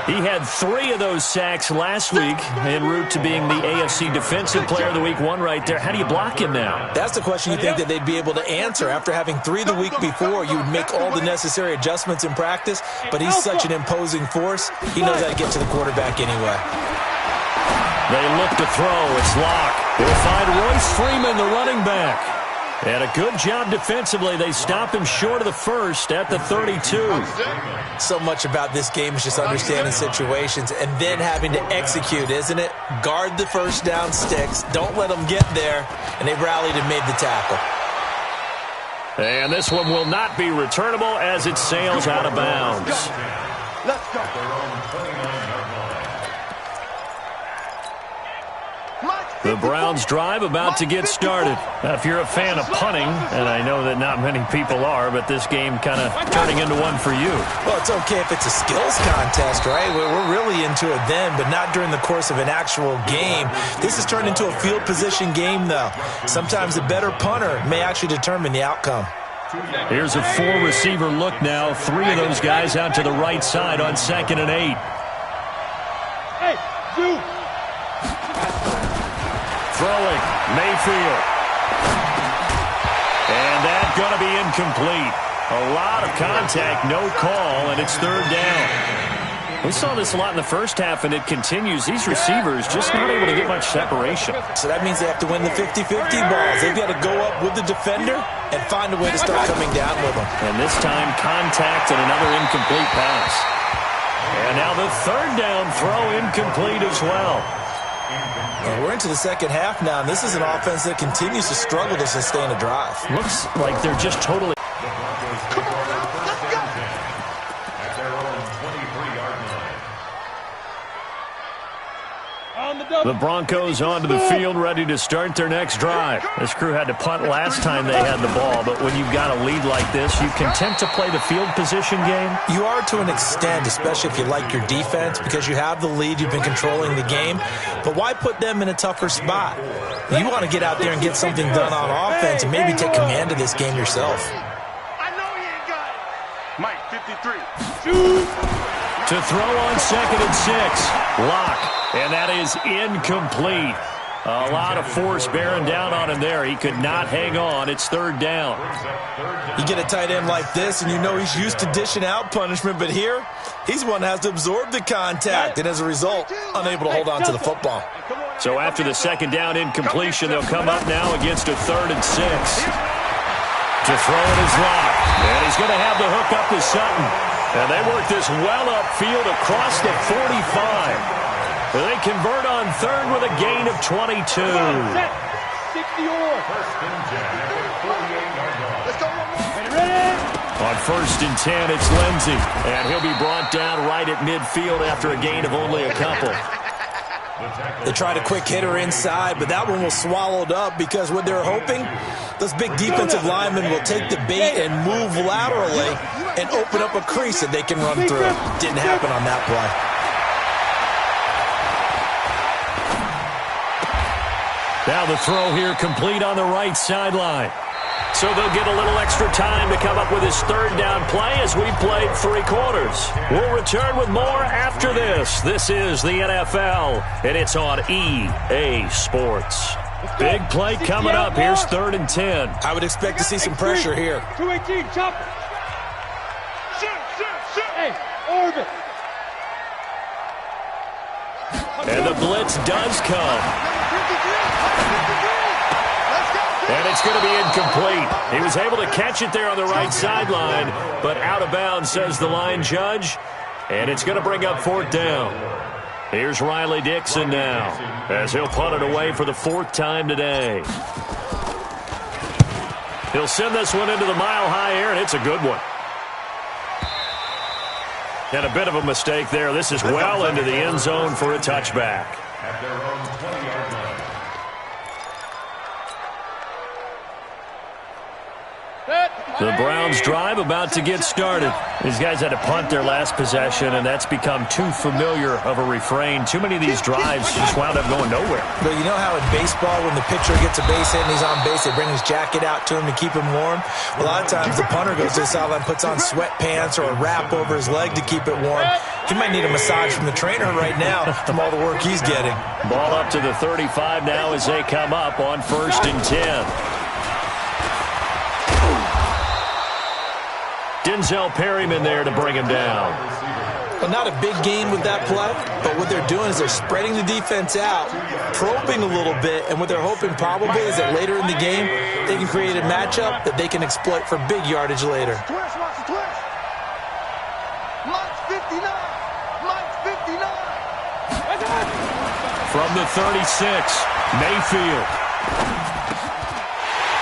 He had 3 of those sacks last week en route to being the AFC Defensive Player of the Week 1 right there. How do you block him now? That's the question you think that they'd be able to answer. After having 3 the week before, you would make all the necessary adjustments in practice, but he's such an imposing force, he knows how to get to the quarterback anyway. They look to throw. It's Locke. He'll find Royce Freeman, the running back. And a good job defensively. They stop him short of the first at the 32. So much about this game is just understanding situations and then having to execute, isn't it? Guard the first down sticks. Don't let them get there. And they rallied and made the tackle. And this one will not be returnable as it sails out of bounds. Let's go. The Browns drive about to get started. Now, if you're a fan of punting, and I know that not many people are, but this game kind of turning into one for you. Well, it's okay if it's a skills contest, right? We're really into it then, but not during the course of an actual game. This has turned into a field position game, though. Sometimes the better punter may actually determine the outcome. Here's a 4-receiver look now. 3 of those guys out to the right side on 2nd and 8. Hey, Zoo. Throwing, Mayfield. And that's going to be incomplete. A lot of contact, no call, and it's 3rd down. We saw this a lot in the first half, and it continues. These receivers just not able to get much separation. So that means they have to win the 50-50 balls. They've got to go up with the defender and find a way to start coming down with them. And this time, contact and another incomplete pass. And now the 3rd down throw incomplete as well. And we're into the second half now, and this is an offense that continues to struggle to sustain a drive. Looks like they're just totally... The Broncos onto the field, ready to start their next drive. This crew had to punt last time they had the ball, but when you've got a lead like this, you content to play the field position game? You are to an extent, especially if you like your defense, because you have the lead, you've been controlling the game. But why put them in a tougher spot? You want to get out there and get something done on offense and maybe take command of this game yourself. I know he ain't got it. Mike, 53. To throw on 2nd and 6. Locke. And that is incomplete. A lot of force bearing down on him there. He could not hang on. It's 3rd down. You get a tight end like this, and you know he's used to dishing out punishment, but here, he's one that has to absorb the contact, and as a result, unable to hold on to the football. So after the 2nd down incompletion, they'll come up now against a 3rd and 6. To throw it is Locke. And he's going to have the hook up to Sutton. And they work this well upfield across the 45. They convert on 3rd with a gain of 22. 60 or. First and 10 at the 48-yard line. Let's go. On 1st and 10, it's Lindsey. And he'll be brought down right at midfield after a gain of only a couple. They tried a quick hitter inside, but that one was swallowed up because what they're hoping, those big defensive linemen will take the bait and move laterally and open up a crease that they can run through. Didn't happen on that play. Now the throw here complete on the right sideline. So they'll get a little extra time to come up with his 3rd down play as we played 3 quarters. We'll return with more after this. This is the NFL, and it's on EA Sports. Big play coming up. Here's 3rd and 10. I would expect to see some pressure here. 218, chop it. Shoot. Hey, orbit. And the blitz does come. And it's going to be incomplete. He was able to catch it there on the right sideline, but out of bounds, says the line judge. And it's going to bring up 4th down. Here's Riley Dixon now, as he'll punt it away for the 4th time today. He'll send this one into the mile-high air, and it's a good one. And a bit of a mistake there. This is well into the end zone for a touchback. At their own 20-yard line. The Browns drive about to get started. These guys had to punt their last possession, and that's become too familiar of a refrain. Too many of these drives just wound up going nowhere. But you know how in baseball, when the pitcher gets a base hit and he's on base, they bring his jacket out to him to keep him warm? A lot of times the punter goes to the sideline, puts on sweatpants or a wrap over his leg to keep it warm. He might need a massage from the trainer right now from all the work he's getting. Ball up to the 35 now as they come up on 1st and 10. Denzel Perryman there to bring him down. Well, not a big gain with that play, but what they're doing is they're spreading the defense out, probing a little bit, and what they're hoping probably is that later in the game, they can create a matchup that they can exploit for big yardage later. Twist, watch the twist. Mike's 59. Mike's 59. From the 36, Mayfield.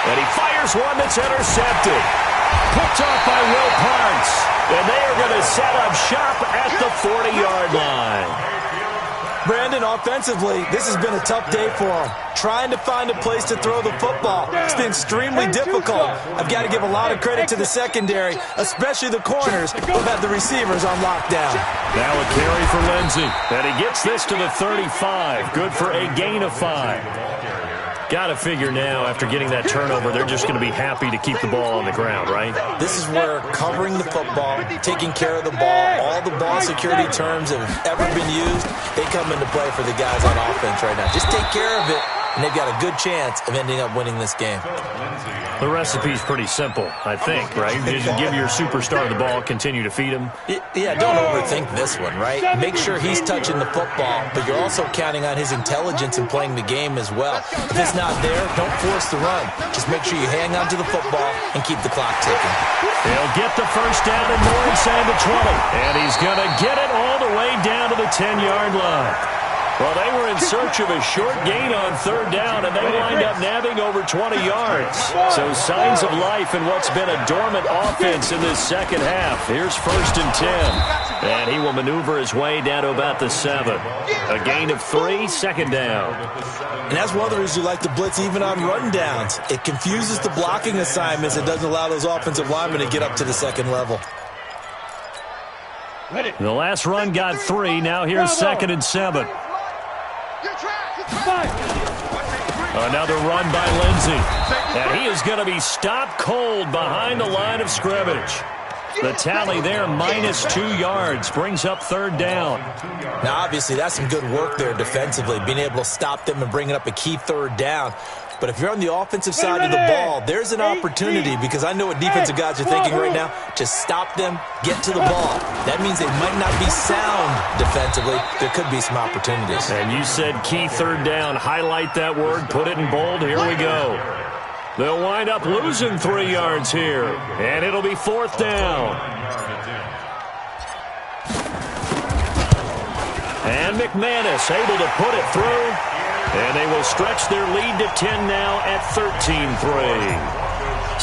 And he fires one that's intercepted. Picked off by Will Parks. And they are going to set up shop at the 40-yard line. Brandon, offensively, this has been a tough day for him. Trying to find a place to throw the football. It's been extremely difficult. I've got to give a lot of credit to the secondary, especially the corners who've had the receivers on lockdown. Now a carry for Lindsey. And he gets this to the 35. Good for a gain of 5. Got to figure now, after getting that turnover, they're just going to be happy to keep the ball on the ground, right? This is where covering the football, taking care of the ball, all the ball security terms that have ever been used, they come into play for the guys on offense right now. Just take care of it, and they've got a good chance of ending up winning this game. The recipe's pretty simple, I think, right? Just give your superstar the ball, continue to feed him. Yeah, don't overthink this one, right? Make sure he's touching the football, but you're also counting on his intelligence in playing the game as well. If it's not there, don't force the run. Just make sure you hang on to the football and keep the clock ticking. He'll get the first down and more inside the 20. And he's going to get it all the way down to the 10-yard line. Well, they were in search of a short gain on 3rd down, and they wind up nabbing over 20 yards. So signs of life in what's been a dormant offense in this second half. Here's 1st and 10. And he will maneuver his way down to about the 7. A gain of 3, 2nd down. And that's one of the reasons you like to blitz even on rundowns. It confuses the blocking assignments. It doesn't allow those offensive linemen to get up to the 2nd level. The last run got 3. Now here's 2nd and 7. Another run by Lindsey. And he is going to be stopped cold behind the line of scrimmage. The tally there, -2 yards, brings up 3rd down. Now, obviously, that's some good work there defensively, being able to stop them and bringing up a key 3rd down. But if you're on the offensive side of the ball, there's an opportunity, because I know what defensive guys are thinking right now. Just stop them, get to the ball. That means they might not be sound defensively. There could be some opportunities. And you said key 3rd down. Highlight that word, put it in bold. Here we go. They'll wind up losing 3 yards here, and it'll be 4th down. And McManus able to put it through. And they will stretch their lead to 10 now at 13-3.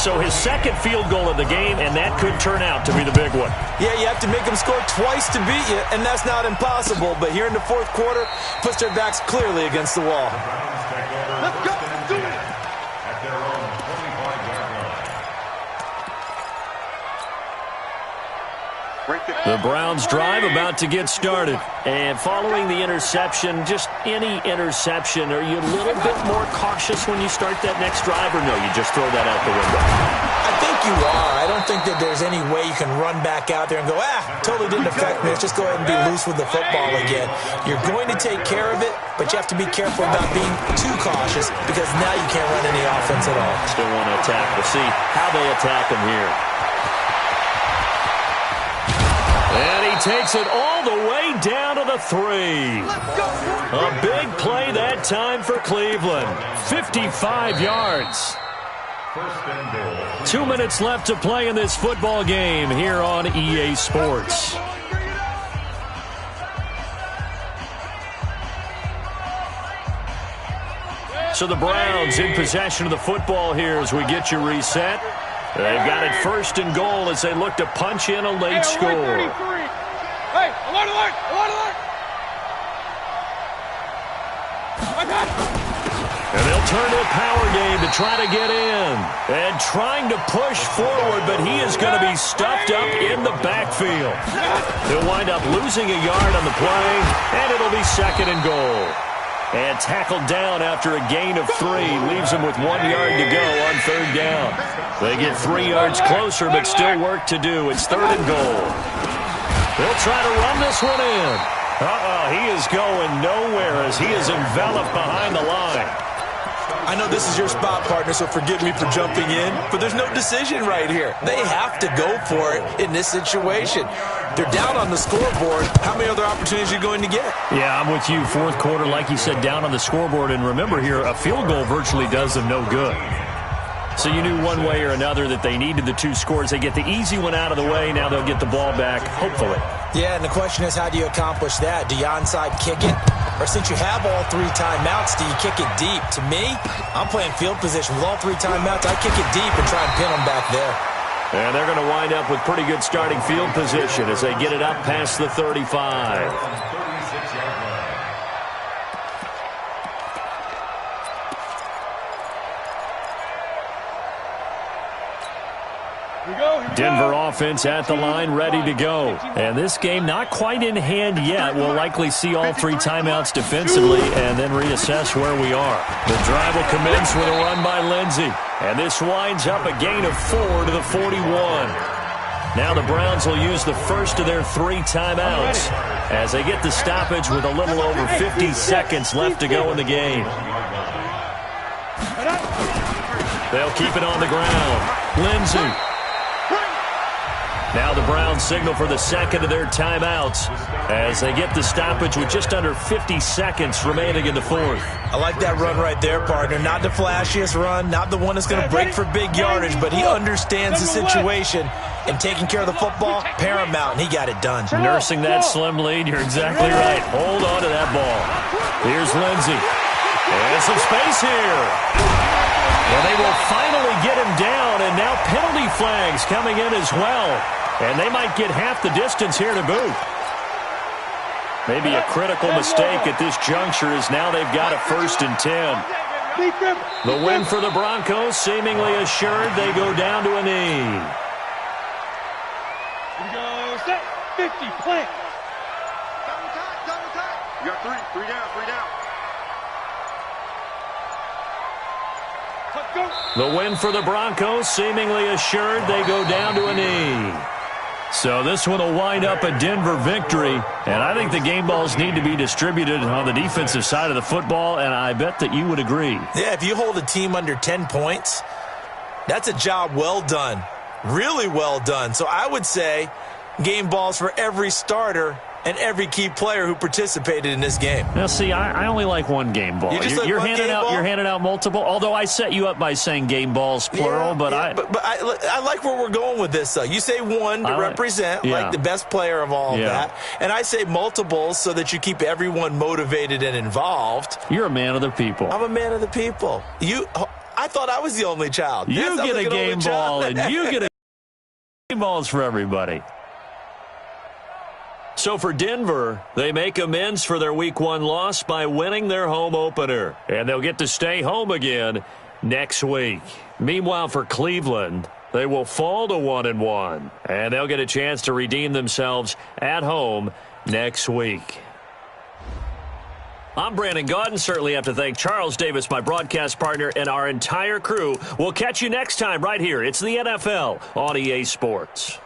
So his second field goal of the game, and that could turn out to be the big one. Yeah, you have to make them score twice to beat you, and that's not impossible. But here in the fourth quarter, puts their backs clearly against the wall. Let's go. Do it. At their own 25-yard line. The Browns drive about to get started. And following the interception, just any interception, are you a little bit more cautious when you start that next drive, or no, you just throw that out the window? I think you are. I don't think that there's any way you can run back out there and go, totally didn't affect me. Let's just go ahead and be loose with the football again. You're going to take care of it, but you have to be careful about being too cautious because now you can't run any offense at all. Still want to attack. We'll see how they attack him here. And he takes it all the way down to the 3. A big play that time for Cleveland. 55 yards. 2 minutes left to play in this football game here on EA Sports. So the Browns in possession of the football here as we get you reset. They've got it 1st and goal as they look to punch in a late score. Hey, alert, alert, alert, alert. And they'll turn to a power game to try to get in. And trying to push forward, but he is going to be stuffed up in the backfield. He'll wind up losing a yard on the play, and it'll be 2nd and goal. And tackled down after a gain of 3. Leaves him with 1 yard to go on 3rd down. They get 3 yards closer, but still work to do. It's 3rd and goal. They'll try to run this one in. He is going nowhere as he is enveloped behind the line. I know this is your spot, partner, so forgive me for jumping in, but there's no decision right here. They have to go for it in this situation. They're down on the scoreboard. How many other opportunities are you going to get? Yeah, I'm with you. Fourth quarter, like you said, down on the scoreboard. And remember here, a field goal virtually does them no good. So you knew one way or another that they needed the 2 scores. They get the easy one out of the way. Now they'll get the ball back, hopefully. Yeah, and the question is, how do you accomplish that? Do you onside kick it? Or since you have all 3 timeouts, do you kick it deep? To me, I'm playing field position. With all 3 timeouts, I kick it deep and try and pin them back there. And they're going to wind up with pretty good starting field position as they get it up past the 35. Denver offense at the line, ready to go. And this game not quite in hand yet. We'll likely see all 3 timeouts defensively and then reassess where we are. The drive will commence with a run by Lindsey. And this winds up a gain of 4 to the 41. Now the Browns will use the first of their 3 timeouts as they get the stoppage with a little over 50 seconds left to go in the game. They'll keep it on the ground. Lindsey. Now the Browns signal for the second of their timeouts as they get the stoppage with just under 50 seconds remaining in the 4th. I like that run right there, partner. Not the flashiest run, not the one that's going to break for big yardage, but he understands the situation, and taking care of the football, paramount, and he got it done. Nursing that slim lead, you're exactly right. Hold on to that ball. Here's Lindsey. And some space here. Well, they will finally get him down, and now penalty flags coming in as well. And they might get half the distance here to boot. Maybe a critical mistake at this juncture as now they've got a 1st and 10. The win for the Broncos seemingly assured. They go down to a knee. Here we go, set, 50, play. Double time. You got 3 down, 3 down. Let's go. The win for the Broncos seemingly assured. They go down to a knee. So this one will wind up a Denver victory, and I think the game balls need to be distributed on the defensive side of the football, and I bet that you would agree. Yeah, if you hold a team under 10 points, that's a job well done, really well done. So I would say game balls for every starter and every key player who participated in this game. Now, see, I only like one game ball. You're handing out multiple. Although I set you up by saying game balls plural, but I like where we're going with this. Though you say one to represent like the best player of all of that, and I say multiples so that you keep everyone motivated and involved. You're a man of the people. I'm a man of the people. I thought I was the only child. You That get sounds a like an only game child. ball, and you get a game balls for everybody. So for Denver, they make amends for their Week 1 loss by winning their home opener. And they'll get to stay home again next week. Meanwhile, for Cleveland, they will fall to 1-1. And they'll get a chance to redeem themselves at home next week. I'm Brandon Gaudin. Certainly have to thank Charles Davis, my broadcast partner, and our entire crew. We'll catch you next time right here. It's the NFL on EA Sports.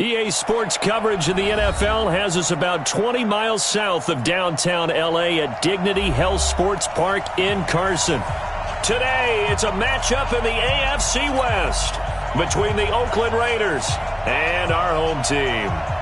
EA Sports coverage of the NFL has us about 20 miles south of downtown L.A. at Dignity Health Sports Park in Carson. Today, it's a matchup in the AFC West between the Oakland Raiders and our home team.